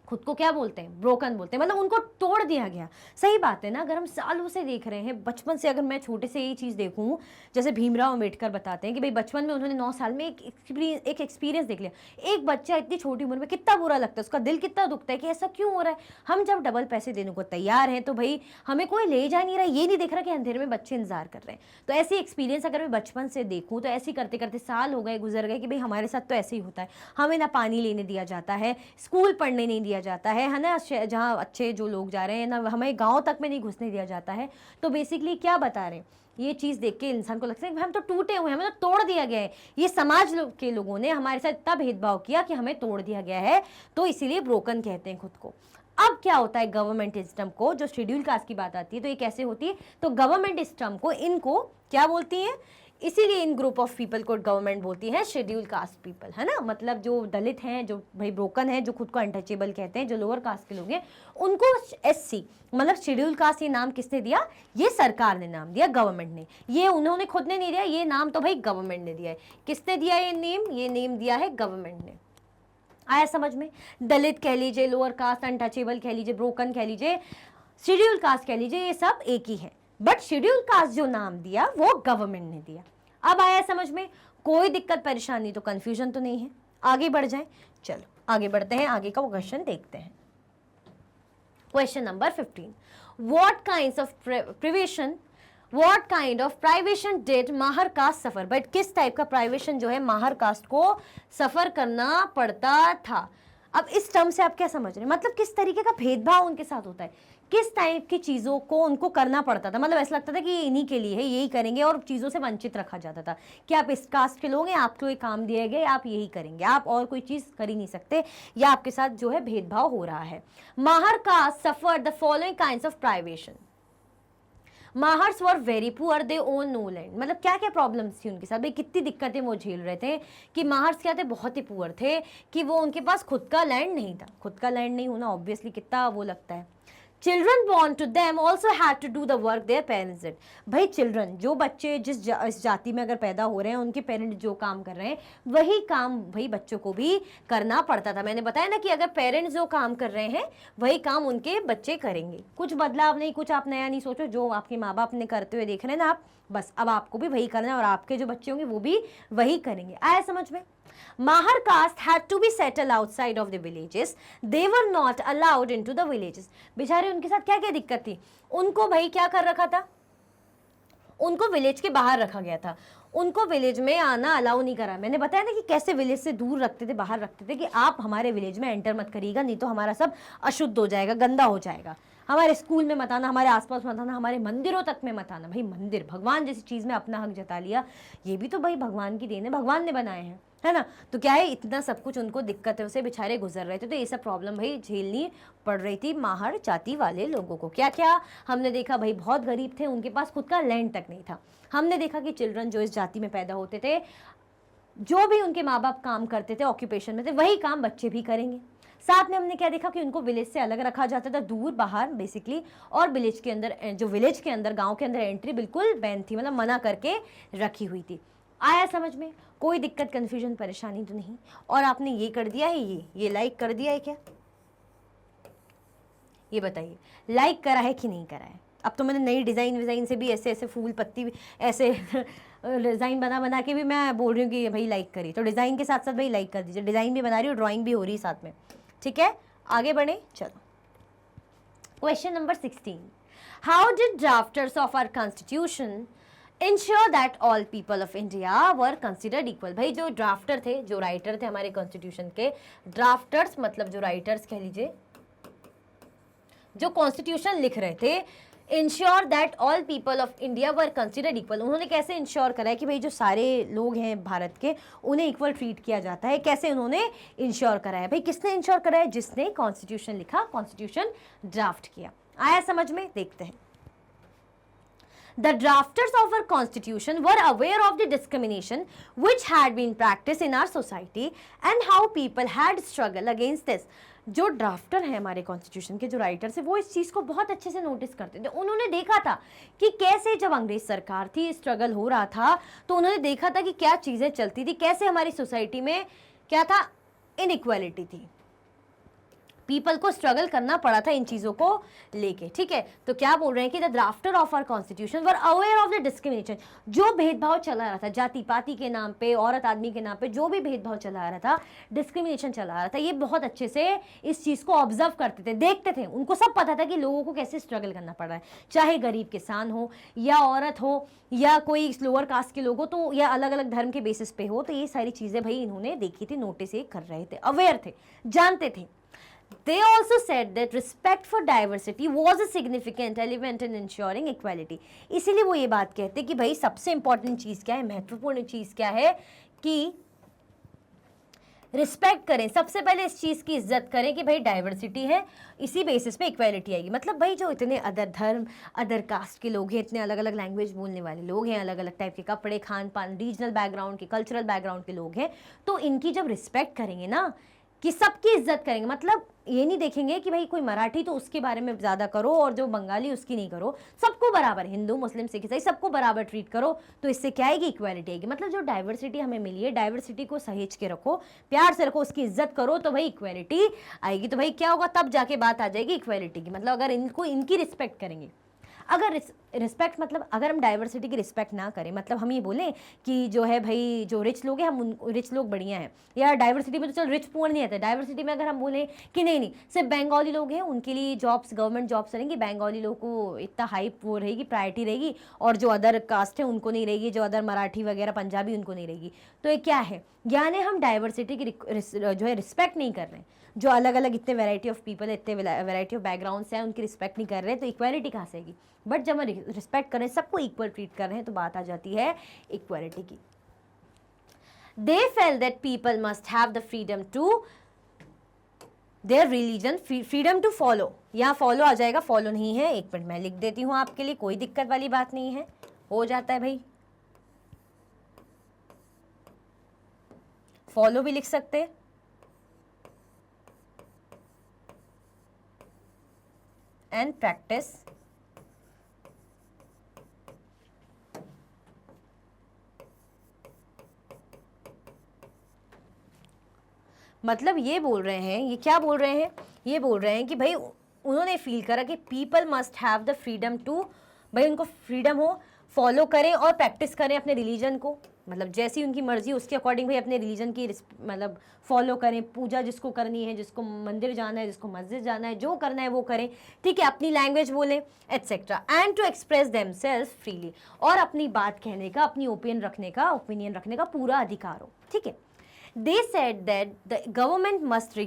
खुद को क्या बोलते हैं? ब्रोकन बोलते हैं, मतलब उनको तोड़ दिया गया। सही बात है ना, अगर हम सालों से देख रहे हैं, बचपन से, अगर मैं छोटे से यही चीज़ देखूं, जैसे भीमराव अम्बेडकर बताते हैं कि भाई बचपन में उन्होंने 9 साल में एक एक्सपीरियंस देख लिया। एक बच्चा इतनी छोटी उम्र में कितना बुरा लगता है, उसका दिल कितना दुखता है कि ऐसा क्यों हो रहा है। हम जब डबल पैसे देने को तैयार हैं तो भाई हमें कोई ले जा नहीं रहा, ये नहीं देख रहा कि अंधेरे में बच्चे इंतजार कर रहे हैं। तो ऐसी एक्सपीरियंस अगर मैं बचपन से देखूँ तो ऐसे करते करते साल हो गए, गुजर गए कि भाई हमारे साथ तो ऐसे ही होता है। हमें ना पानी लेने दिया जाता है, स्कूल पढ़ने नहीं दिया जाता है ना, जहाँ अच्छे जो लोग जा रहे हैं ना, हमें गांव तक में नहीं घुसने दिया जाता है। तो बेसिकली क्या बता रहे हैं? ये चीज़ देख के इंसान को लगता है कि हम तो टूटे हुए हैं, हमें तो तोड़ दिया गया है। ये समाज के लोगों ने हमारे साथ इतना भेदभाव किया कि हमें तोड़ दिया गया है, तो इसीलिए ब्रोकन कहते हैं खुद को। अब क्या होता है? गवर्नमेंट इस टर्म को, जो शेड्यूल कास्ट की बात आती है तो ये कैसे होती है? तो गवर्नमेंट इस टर्म को, इनको क्या बोलती है? इसीलिए इन ग्रुप ऑफ पीपल को गवर्नमेंट बोलती है शेड्यूल कास्ट पीपल, है ना। मतलब जो दलित हैं, जो भाई ब्रोकन है, जो खुद को अनटचेबल कहते हैं, जो लोअर कास्ट के लोग हैं, उनको एससी मतलब शेड्यूल कास्ट ये नाम किसने दिया? ये सरकार ने नाम दिया, गवर्नमेंट ने। ये उन्होंने खुद ने नहीं दिया, ये नाम तो भाई गवर्नमेंट ने दिया है। किसने दिया ये नेम? ये नेम दिया है गवर्नमेंट ने। आया समझ में? दलित कह लीजिए, लोअर कास्ट, अनटचेबल कह लीजिए, ब्रोकन कह लीजिए, शेड्यूल कास्ट कह लीजिए, ये सब एक ही है। बट शेड्यूल कास्ट जो नाम दिया वो गवर्नमेंट ने दिया। अब आया समझ में? कोई दिक्कत परेशानी तो, कंफ्यूजन तो नहीं है? आगे बढ़ जाएं। चलो आगे बढ़ते हैं, आगे का क्वेश्चन देखते हैं। Question number 15, what kinds of privation did Mahar caste suffer. But किस टाइप का प्राइवेशन जो है माहर कास्ट को सफर करना पड़ता था। अब इस टर्म से आप क्या समझ रहे हैं? मतलब किस तरीके का भेदभाव उनके साथ होता है, किस टाइप की चीज़ों को उनको करना पड़ता था। मतलब ऐसा लगता था कि ये इन्हीं के लिए है, यही करेंगे, और चीज़ों से वंचित रखा जाता था कि आप इस कास्ट के लोग हैं, आपको ये काम दिए गए, आप यही करेंगे, आप और कोई चीज़ कर ही नहीं सकते, या आपके साथ जो है भेदभाव हो रहा है। Mahar caste suffer the following kinds of privation. Mahars were very poor, they own no land. मतलब क्या क्या प्रॉब्लम्स थी उनके साथ, भाई कितनी दिक्कतें वो झेल रहे थे कि माहर्स क्या थे? बहुत ही पुअर थे कि वो, उनके पास खुद का लैंड नहीं था। खुद का लैंड नहीं होना ऑब्वियसली कितना वो लगता है। Children born to them also had to do the work their parents did. भाई चिल्ड्रन, जो बच्चे इस जाति में अगर पैदा हो रहे हैं, उनके पेरेंट्स जो काम कर रहे हैं वही काम भाई बच्चों को भी करना पड़ता था। मैंने बताया ना कि अगर पेरेंट्स जो काम कर रहे हैं वही काम उनके बच्चे करेंगे। कुछ बदलाव नहीं, कुछ आप नया नहीं सोचो, जो आपके माँ बाप ने करते हुए देख रहे हैं ना आप, बस अब आपको भी वही करना है और आपके जो बच्चे होंगे वो भी वही करेंगे। आया समझ में? Mahar caste had to be settled outside of the villages. They were not allowed into the villages. बेचारे उनके साथ क्या क्या दिक्कत थी, उनको भाई क्या कर रखा था, उनको विलेज के बाहर रखा गया था, उनको विलेज में आना अलाउ नहीं करा। मैंने बताया ना कि कैसे विलेज से दूर रखते थे, बाहर रखते थे कि आप हमारे विलेज में एंटर मत करिएगा, नहीं तो हमारा सब अशुद्ध हो जाएगा, गंदा हो जाएगा। हमारे स्कूल में मत आना, हमारे आसपास मत आना, हमारे मंदिरों तक में मत आना। भाई मंदिर, भगवान जैसी चीज़ में अपना हक जता लिया, ये भी तो भाई भगवान की देन है, भगवान ने बनाए हैं, है ना। तो क्या है, इतना सब कुछ उनको दिक्कतों से बेचारे गुजर रहे थे, तो ये सब प्रॉब्लम भाई झेलनी पड़ रही थी माहर जाति वाले लोगों को। क्या क्या हमने देखा भाई, बहुत गरीब थे, उनके पास खुद का लैंड तक नहीं था। हमने देखा कि चिल्ड्रन जो इस जाति में पैदा होते थे, जो भी उनके माँ बाप काम करते थे, ऑक्यूपेशन में थे, वही काम बच्चे भी करेंगे। साथ में हमने क्या देखा कि उनको विलेज से अलग रखा जाता था, दूर बाहर बेसिकली, और विलेज के अंदर, जो विलेज के अंदर, गांव के अंदर एंट्री बिल्कुल बैन थी, मतलब मना करके रखी हुई थी। आया समझ में? कोई दिक्कत, कन्फ्यूजन, परेशानी तो नहीं? और आपने ये कर दिया है, ये लाइक कर दिया है क्या, ये बताइए, लाइक करा है कि नहीं करा है? अब तो मैंने नई डिज़ाइन से भी ऐसे ऐसे फूल पत्ती ऐसे डिज़ाइन बना के भी मैं बोल रही हूँ कि भाई लाइक करिए, तो डिज़ाइन के साथ साथ भाई लाइक कर दीजिए। डिज़ाइन भी बना रही हूँ, ड्राइंग भी हो रही है साथ में, ठीक है। आगे बढ़े, चलो। Question number 16, how did drafters of our constitution ensure that all people of India were considered equal? भाई जो ड्राफ्टर थे, जो राइटर थे हमारे कॉन्स्टिट्यूशन के, ड्राफ्टर्स मतलब जो राइटर्स कह लीजिए, जो कॉन्स्टिट्यूशन लिख रहे थे, ensure that all people of India were considered equal. उन्होंने कैसे इंश्योर करा है कि भाई जो सारे लोग हैं भारत के, उन्हें इक्वल ट्रीट किया जाता है? कैसे उन्होंने इंश्योर करा है? भाई किसने इंश्योर करा है? जिसने कॉन्स्टिट्यूशन लिखा, कॉन्स्टिट्यूशन ड्राफ्ट किया। आया समझ में? देखते हैं। The drafters of our constitution were aware of the discrimination which had been practiced in our society and how people had struggled against this. जो ड्राफ्टर हैं हमारे कॉन्स्टिट्यूशन के, जो राइटर्स हैं, वो इस चीज़ को बहुत अच्छे से नोटिस करते थे। उन्होंने देखा था कि कैसे जब अंग्रेज सरकार थी, स्ट्रगल हो रहा था, तो उन्होंने देखा था कि क्या चीज़ें चलती थी, कैसे हमारी सोसाइटी में क्या था, इनइक्वालिटी थी, पीपल को स्ट्रगल करना पड़ा था इन चीज़ों को लेके, ठीक है। तो क्या बोल रहे हैं कि the drafter of our constitution were aware of the discrimination, जो भेदभाव चला रहा था जाति पाति के नाम पे, औरत आदमी के नाम पे, जो भी भेदभाव चला आ रहा था, डिस्क्रिमिनेशन चला आ रहा था, ये बहुत अच्छे से इस चीज़ को ऑब्जर्व करते थे, देखते थे। उनको सब पता था कि लोगों को कैसे स्ट्रगल करना पड़ रहा है, चाहे गरीब किसान हो या औरत हो या कोई लोअर कास्ट के लोग हो, तो या अलग अलग धर्म के बेसिस पे हो, तो ये सारी चीज़ें भाई इन्होंने देखी थी, नोटिस ये कर रहे थे, अवेयर थे, जानते थे। They also said that respect for diversity was a significant element in ensuring equality. इसीलिए वो ये बात कहते कि भाई सबसे इंपॉर्टेंट चीज़ क्या है, महत्वपूर्ण चीज़ क्या है, कि रिस्पेक्ट करें, सबसे पहले इस चीज़ की इज्जत करें कि भाई डाइवर्सिटी है, इसी बेसिस पे इक्वालिटी आएगी। मतलब भाई जो इतने अदर धर्म, अदर कास्ट के लोग हैं, इतने अलग अलग लैंग्वेज बोलने वाले लोग हैं, अलग अलग टाइप के कपड़े, खान पान, रीजनल बैकग्राउंड के, कल्चरल बैकग्राउंड के लोग हैं, तो इनकी जब रिस्पेक्ट करेंगे ना, कि सबकी इज्जत करेंगे, मतलब ये नहीं देखेंगे कि भाई कोई मराठी तो उसके बारे में ज़्यादा करो और जो बंगाली उसकी नहीं करो, सबको बराबर, हिंदू मुस्लिम सिख ईसाई सबको बराबर ट्रीट करो, तो इससे क्या आएगी, इक्वालिटी आएगी। मतलब जो डाइवर्सिटी हमें मिली है, डाइवर्सिटी को सहेज के रखो, प्यार से रखो, उसकी इज्जत करो, तो भाई इक्वालिटी आएगी। तो भाई क्या होगा, तब जाके बात आ जाएगी इक्वालिटी की। मतलब अगर इनको, इनकी रिस्पेक्ट करेंगे, अगर रिस्पेक्ट मतलब अगर हम डाइवर्सिटी की रिस्पेक्ट ना करें, मतलब हम ये बोलें कि जो है भाई जो रिच लोग हैं, हम रिच लोग बढ़िया हैं, या डाइवर्सिटी में तो चल रिच पुअर नहीं आता, डाइवर्सिटी में अगर हम बोलें कि नहीं नहीं सिर्फ बंगाली लोग हैं, उनके लिए जॉब्स, गवर्नमेंट जॉब्स रहेंगी, बंगाली लोग को इतना हाइप वो रहेगी, प्रायोरिटी रहेगी, और जो अदर कास्ट है उनको नहीं रहेगी, जो अदर मराठी वगैरह पंजाबी उनको नहीं रहेगी, तो ये क्या है, यानी हम डाइवर्सिटी की जो है रिस्पेक्ट नहीं कर रहे हैं, जो अलग अलग इतने वैरायटी ऑफ पीपल, इतने वैरायटी ऑफ बैकग्राउंड्स हैं, उनकी रिस्पेक्ट नहीं कर रहे हैं, तो इक्वालिटी कहाँ से आएगी। बट जब हम रिस्पेक्ट कर रहे हैं, सबको इक्वल ट्रीट कर रहे हैं, तो बात आ जाती है इक्वालिटी की। They felt that people must have the freedom to their religion, freedom to follow, यहाँ फॉलो आ जाएगा, फॉलो नहीं है, एक मिनट मैं लिख देती हूँ आपके लिए, कोई दिक्कत वाली बात नहीं है, हो जाता है भाई, फॉलो भी लिख सकते हैं एंड प्रैक्टिस मतलब ये बोल रहे हैं, ये क्या बोल रहे हैं, ये बोल रहे हैं कि भाई उन्होंने फील करा कि people must have the freedom to, भाई उनको फ्रीडम हो, फॉलो करें और प्रैक्टिस करें अपने रिलीजन को, मतलब जैसी उनकी मर्जी उसके अकॉर्डिंग भाई अपने रिलीजन की मतलब फॉलो करें, पूजा जिसको करनी है, जिसको मंदिर जाना है, जिसको मस्जिद जाना है, जो करना है वो करें, ठीक है, अपनी लैंग्वेज बोलें etcetera, and to express themselves freely, और अपनी बात कहने का, अपनी ओपिनियन रखने का पूरा अधिकार हो, ठीक है। They said that the government must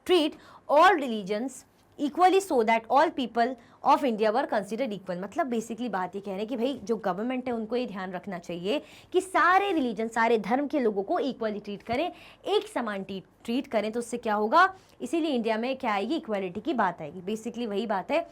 treat all religions equally so that all people of India were considered equal। मतलब बेसिकली बात ये कह रहे हैं कि भाई जो गवर्नमेंट है उनको ये ध्यान रखना चाहिए कि सारे रिलीजन, सारे धर्म के लोगों को इक्वली ट्रीट करें, एक समान ट्रीट करें, तो उससे क्या होगा, इसीलिए इंडिया में क्या आएगी, इक्वालिटी की बात आएगी। बेसिकली वही बात है,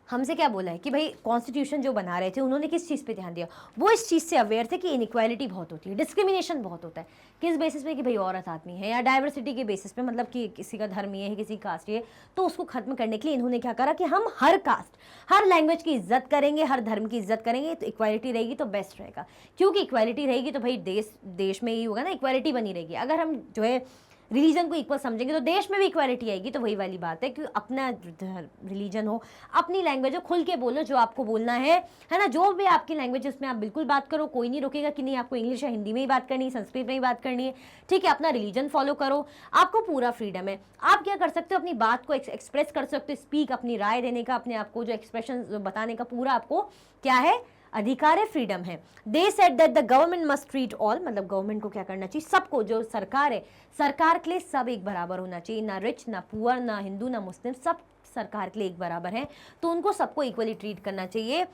हमसे क्या बोला है कि भाई कॉन्स्टिट्यूशन जो बना रहे थे उन्होंने किस चीज़ पे ध्यान दिया, वो इस चीज़ से अवेयर थे कि इनइक्वालिटी बहुत होती है, डिस्क्रिमिनेशन बहुत होता है, किस बेसिस पे कि भाई औरत आदमी है, या डाइवर्सिटी के बेसिस पे, मतलब कि किसी का धर्म ये है, किसी कास्ट ये है, तो उसको खत्म करने के लिए इन्होंने क्या करा कि हम हर कास्ट, हर लैंग्वेज की इज्जत करेंगे, हर धर्म की इज्जत करेंगे, तो इक्वालिटी रहेगी तो बेस्ट रहेगा, क्योंकि इक्वालिटी रहेगी तो भाई देश में ही होगा ना, इक्वालिटी बनी रहेगी। अगर हम जो है रिलीजन को इक्वल समझेंगे तो देश में भी इक्वालिटी आएगी। तो वही वाली बात है कि अपना रिलीजन हो, अपनी लैंग्वेज हो, खुल के बोलो जो आपको बोलना है ना, जो भी आपकी लैंग्वेज उसमें आप बिल्कुल बात करो, कोई नहीं रोकेगा कि नहीं आपको इंग्लिश या हिंदी में ही बात करनी है, संस्कृत में ही बात करनी है, ठीक है, अपना रिलीजन फॉलो करो, आपको पूरा फ्रीडम है। आप क्या कर सकते हो, अपनी बात को एक्सप्रेस कर सकते हो, स्पीक, अपनी राय देने का, अपने आप को जो एक्सप्रेशन बताने का पूरा आपको क्या है, अधिकार है, फ्रीडम है। They said that the government must treat all, मतलब गवर्नमेंट को क्या करना चाहिए, सबको, जो सरकार है, सरकार के लिए सब एक बराबर होना चाहिए, ना रिच, ना पुअर, ना हिंदू, ना मुस्लिम, सब सरकार के लिए एक बराबर है, तो उनको सबको इक्वली ट्रीट करना चाहिए।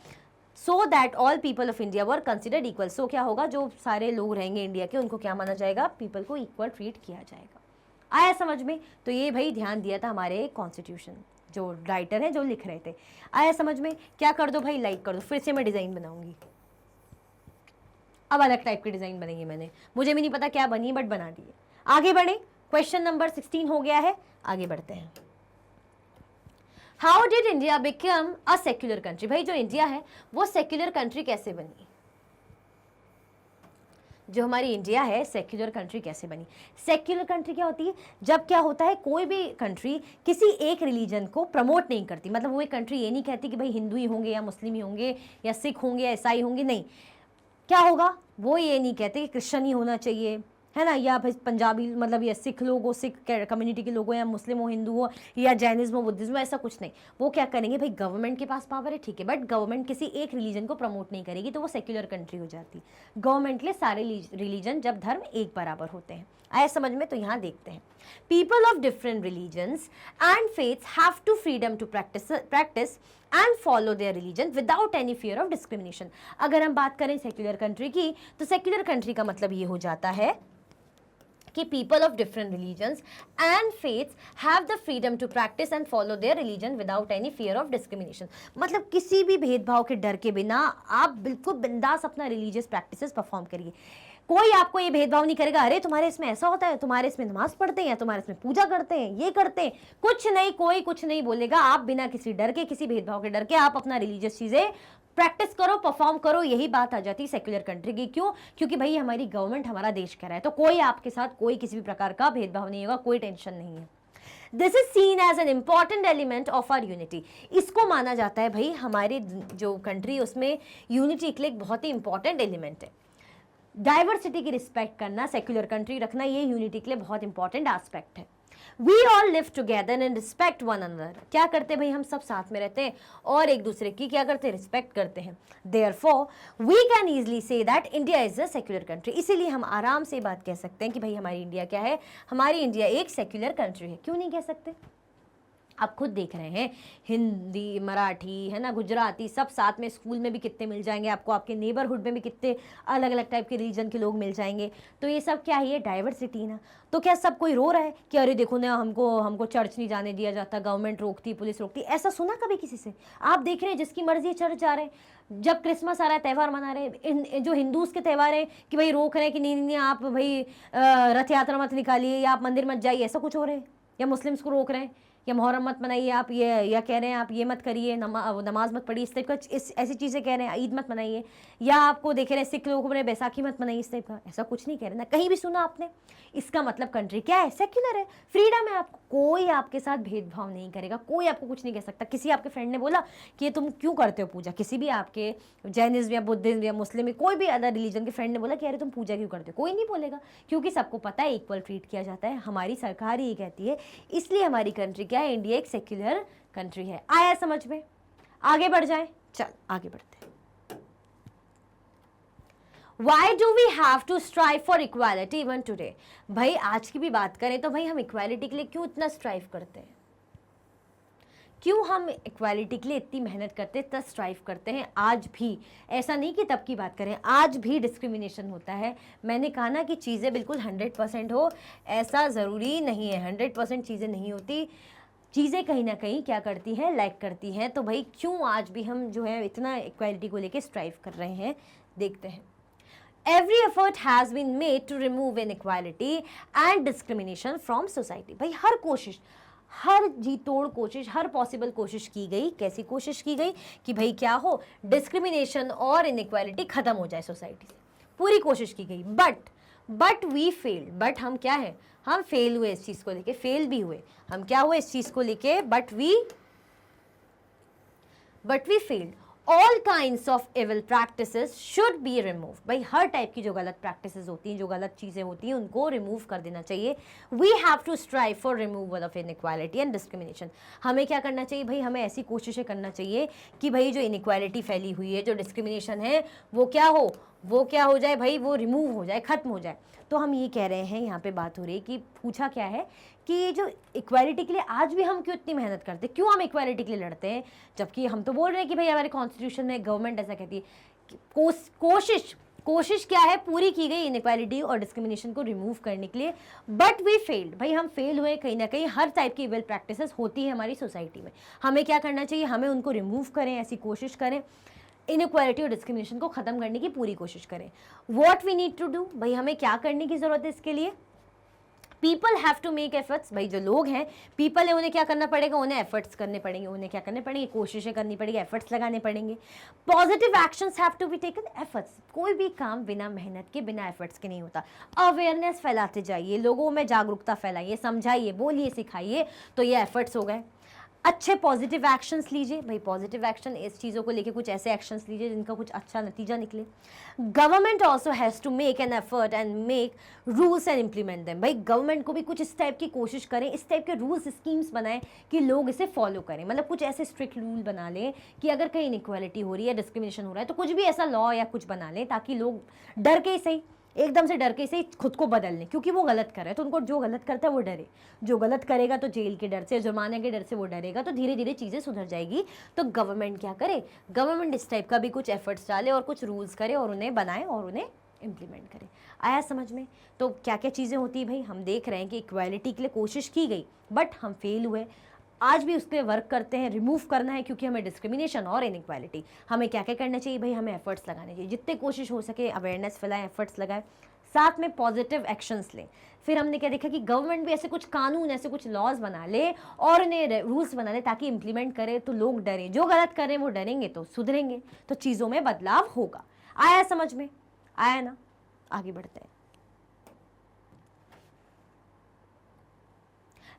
So that all people of India were considered equal, so क्या होगा, जो सारे लोग रहेंगे इंडिया के, उनको क्या माना जाएगा, पीपल को इक्वल ट्रीट किया जाएगा। आया समझ में? तो ये भाई ध्यान दिया था हमारे कॉन्स्टिट्यूशन जो राइटर हैं जो लिख रहे थे। आया समझ में? क्या कर दो भाई, लाइक कर दो। फिर से मैं डिज़ाइन बनाऊंगी, अब अलग टाइप की डिज़ाइन बनेगी मैंने, मुझे भी नहीं पता क्या बनी बट बना दी है। आगे बढ़े, क्वेश्चन नंबर 16 हो गया है, आगे बढ़ते हैं। How did India become a secular country? भाई जो इंडिया है वो सेक्युलर कंट्री कैसे बनी, जो हमारी इंडिया है सेक्युलर कंट्री कैसे बनी? सेक्युलर कंट्री क्या होती है, जब क्या होता है, कोई भी कंट्री किसी एक रिलीजन को प्रमोट नहीं करती, मतलब वो एक कंट्री ये नहीं कहती कि भाई हिंदू ही होंगे या मुस्लिम ही होंगे या सिख होंगे या ईसाई होंगे, नहीं, क्या होगा, वो ये नहीं कहते कि क्रिश्चियन ही होना चाहिए, है ना, या भाई पंजाबी, मतलब या सिख लोग हो, सिख कम्युनिटी के लोग हो, या मुस्लिम हो, हिंदू हो, या जैनिज्म हो, बुद्धिज्म हो, ऐसा कुछ नहीं। वो क्या करेंगे भाई, गवर्नमेंट के पास पावर है, ठीक है, बट गवर्नमेंट किसी एक रिलीजन को प्रमोट नहीं करेगी, तो वो सेक्युलर कंट्री हो जाती। गवर्नमेंट के लिए सारे रिलीजन, जब धर्म एक बराबर होते हैं। आया समझ में? तो यहाँ देखते हैं, people of different religions and faiths have to freedom to practise and follow their religion without any fear of discrimination. अगर हम बात करें सेक्युलर कंट्री की, तो सेक्युलर कंट्री का मतलब ये हो जाता है कि people of different religions and faiths have the freedom to practice and follow their religion without any fear of discrimination। मतलब किसी भी भेदभाव के डर के बिना आप बिल्कुल बिंदास अपना रिलीजियस प्रैक्टिसेस परफॉर्म करिए। कोई आपको ये भेदभाव नहीं करेगा, अरे तुम्हारे इसमें ऐसा होता है, तुम्हारे इसमें नमाज पढ़ते हैं, या तुम्हारे इसमें पूजा करते हैं, ये करते हैं, कुछ नहीं, कोई कुछ नहीं बोलेगा। आप बिना किसी डर के, किसी भेदभाव के डर के, आप अपना रिलीजियस चीजें प्रैक्टिस करो, परफॉर्म करो। यही बात आ जाती है सेक्युलर कंट्री की। क्यों? क्योंकि भाई हमारी गवर्नमेंट हमारा देश कह रहा है, तो कोई आपके साथ कोई किसी भी प्रकार का भेदभाव नहीं होगा, कोई टेंशन नहीं है। This is seen as an important element of our unity. इसको माना जाता है भाई हमारी जो कंट्री, उसमें यूनिटी के लिए एक बहुत ही इंपॉर्टेंट एलिमेंट है। डाइवर्सिटी की रिस्पेक्ट करना, सेक्युलर कंट्री रखना, ये यूनिटी के लिए बहुत इंपॉर्टेंट एस्पेक्ट है। We all live together and respect one another। क्या करते हैं भाई, हम सब साथ में रहते हैं और एक दूसरे की क्या करते हैं, रिस्पेक्ट करते हैं। Therefore, we can easily say that India is a secular country। इसीलिए हम आराम से बात कह सकते हैं कि भाई हमारी इंडिया क्या है, हमारी इंडिया एक सेक्युलर कंट्री है। क्यों नहीं कह सकते? आप खुद देख रहे हैं, हिंदी, मराठी, है ना, गुजराती, सब साथ में स्कूल में भी कितने मिल जाएंगे आपको, आपके नेबरहुड में भी कितने अलग अलग टाइप के रीजन के लोग मिल जाएंगे। तो ये सब क्या है, ये डाइवर्सिटी ना। तो क्या सब कोई रो रहा है कि अरे देखो ना, हमको चर्च नहीं जाने दिया जाता, गवर्नमेंट रोकती, पुलिस रोकती? ऐसा सुना कभी किसी से? आप देख रहे हैं जिसकी मर्जी चर्च जा रहे हैं, जब क्रिसमस आ रहा है, त्यौहार मना रहे हैं, जो हिंदूज के त्यौहार हैं कि भाई रोक रहे हैं कि नहीं नहीं आप भाई रथ यात्रा मत निकालिए या आप मंदिर मत जाइए, ऐसा कुछ हो रहा है? या मुस्लिम्स को रोक रहे हैं या मुहर्रम मत मनाइए आप, ये या कह रहे हैं आप ये मत करिए, नमाज मत पढ़िए, इस टाइप का ऐसी चीज़ें कह रहे हैं, ईद मत मनाइए, या आपको देख रहे हैं सिख लोगों को बोले बैसाखी मत मनाइए, इस टाइप का, ऐसा कुछ नहीं कह रहे ना, कहीं भी सुना आपने। इसका मतलब कंट्री क्या है, सेक्युलर है, फ्रीडम है, आपको कोई आपके साथ भेदभाव नहीं करेगा, कोई आपको कुछ नहीं कह सकता। किसी आपके फ्रेंड ने बोला कि ये तुम क्यों करते हो पूजा, किसी भी आपके जैनिज्म या बुद्धिज्म या मुस्लिम, कोई भी अदर रिलीजन के फ्रेंड ने बोला कि अरे तुम पूजा क्यों करते हो, कोई नहीं बोलेगा, क्योंकि सबको पता है इक्वल ट्रीट किया जाता है। हमारी सरकार ही कहती है, इसलिए हमारी कंट्री क्या है, इंडिया एक सेक्युलर कंट्री है। आया समझ में? आगे बढ़ जाए, चल आगे बढ़ते हैं। Why do we have to strive for equality even today? भाई आज की भी बात करें तो भाई हम इक्वालिटी के लिए क्यों इतना स्ट्राइव करते हैं, क्यों हम इक्वालिटी के लिए इतनी मेहनत करते हैं, इतना स्ट्राइव करते हैं आज भी। ऐसा नहीं कि तब की बात करें, आज भी डिस्क्रिमिनेशन होता है। मैंने कहा ना कि चीज़ें बिल्कुल 100% हो, ऐसा ज़रूरी नहीं है, 100% चीज़ें नहीं होती, चीज़ें कहीं ना कहीं क्या करती हैं, लैक करती हैं। तो भाई क्यों आज भी हम जो है इतना इक्वालिटी को लेके स्ट्राइव कर रहे हैं, देखते हैं। Every effort has been made to remove inequality and discrimination from society. भाई हर कोशिश, हर जी तोड़ कोशिश, हर पॉसिबल कोशिश की गई। कैसी कोशिश की गई कि भाई क्या हो, डिस्क्रिमिनेशन और इनइक्वालिटी खत्म हो जाए सोसाइटी से, पूरी कोशिश की गई। बट वी फेल्ड, बट हम क्या है, हम फेल हुए इस चीज़ को लेके, फेल भी हुए। हम क्या हुए इस चीज़ को लेके, but we failed. All kinds of evil practices should be remove. भाई हर टाइप की जो गलत प्रैक्टिसेस होती हैं, जो गलत चीज़ें होती हैं, उनको रिमूव कर देना चाहिए। We have to strive for removal of inequality and discrimination. हमें क्या करना चाहिए भाई, हमें ऐसी कोशिशें करना चाहिए कि भाई जो इनइक्वालिटी फैली हुई है, जो डिस्क्रिमिनेशन है, वो क्या हो जाए भाई, वो रिमूव हो जाए, ख़त्म हो जाए। तो हम ये कह रहे हैं, यहाँ पे बात हो रही है कि पूछा क्या है कि ये जो इक्वालिटी के लिए आज भी हम क्यों इतनी मेहनत करते हैं, क्यों हम इक्वालिटी के लिए लड़ते हैं, जबकि हम तो बोल रहे हैं कि भाई हमारे कॉन्स्टिट्यूशन में गवर्नमेंट ऐसा कहती है कि कोशिश क्या है, पूरी की गई इनइक्वालिटी और डिस्क्रिमिनेशन को रिमूव करने के लिए। बट वी फेल्ड, भाई हम फेल हुए कहीं ना कहीं। हर टाइप की इविल प्रैक्टिसेस होती है हमारी सोसाइटी में, हमें क्या करना चाहिए, हमें उनको रिमूव करें, ऐसी कोशिश करें, इनइक्वालिटी और डिस्क्रिमिनेशन को ख़त्म करने की पूरी कोशिश करें। What we need to do, भाई हमें क्या करने की ज़रूरत है इसके लिए। People have to make efforts. भाई जो लोग हैं, पीपल है, उन्हें क्या करना पड़ेगा, उन्हें एफर्ट्स करने पड़ेंगे, उन्हें क्या करने पड़ेंगे, कोशिशें करनी पड़ेगी, एफर्ट्स लगाने पड़ेंगे। Positive actions have to be taken. Efforts, कोई भी काम बिना मेहनत के, बिना एफर्ट्स के नहीं होता। अवेयरनेस फैलाते जाइए, लोगों में जागरूकता फैलाइए, समझाइए, बोलिए, सिखाइए, तो ये एफर्ट्स हो गए। अच्छे पॉजिटिव एक्शंस लीजिए। भाई पॉजिटिव एक्शन, इस चीज़ों को लेके कुछ ऐसे एक्शंस लीजिए जिनका कुछ अच्छा नतीजा निकले। Government also has to make an effort and make rules and implement them. भाई गवर्नमेंट को भी कुछ इस टाइप की कोशिश करें, इस टाइप के रूल्स स्कीम्स बनाएं कि लोग इसे फॉलो करें। मतलब कुछ ऐसे स्ट्रिक्ट रूल बना लें कि अगर कहीं इनइक्वालिटी हो रही है, डिस्क्रिमिनेशन हो रहा है, तो कुछ भी ऐसा लॉ या कुछ बना लें ताकि लोग डर के ही सही, एकदम से डर के से खुद को बदल लें, क्योंकि वो गलत कर रहा है तो उनको जो गलत करता है वो डरे। जो गलत करेगा तो जेल के डर से, जुर्माने के डर से वो डरेगा, तो धीरे धीरे चीज़ें सुधर जाएगी। तो गवर्नमेंट क्या करे, गवर्नमेंट इस टाइप का भी कुछ एफर्ट्स डाले और कुछ रूल्स करे और उन्हें बनाए और उन्हें इम्प्लीमेंट करे। आया समझ में? तो क्या क्या चीज़ें होती है भाई, हम देख रहे हैं कि इक्वालिटी के लिए कोशिश की गई बट हम फेल हुए। आज भी उस पर वर्क करते हैं, रिमूव करना है, क्योंकि हमें डिस्क्रिमिनेशन और इनइक्वालिटी, हमें क्या क्या करना चाहिए भाई, हमें एफर्ट्स लगाने चाहिए, जितने कोशिश हो सके अवेयरनेस फैलाएं, एफर्ट्स लगाएं, साथ में पॉजिटिव एक्शंस लें। फिर हमने क्या देखा कि गवर्नमेंट भी ऐसे कुछ कानून, ऐसे कुछ लॉज बना ले और उन्हें रूल्स बना ले ताकि इम्प्लीमेंट करे तो लोग डरें। जो गलत कर रहे हैं वो डरेंगे तो सुधरेंगे, तो चीज़ों में बदलाव होगा। आया समझ में? आया ना? आगे बढ़ते हैं।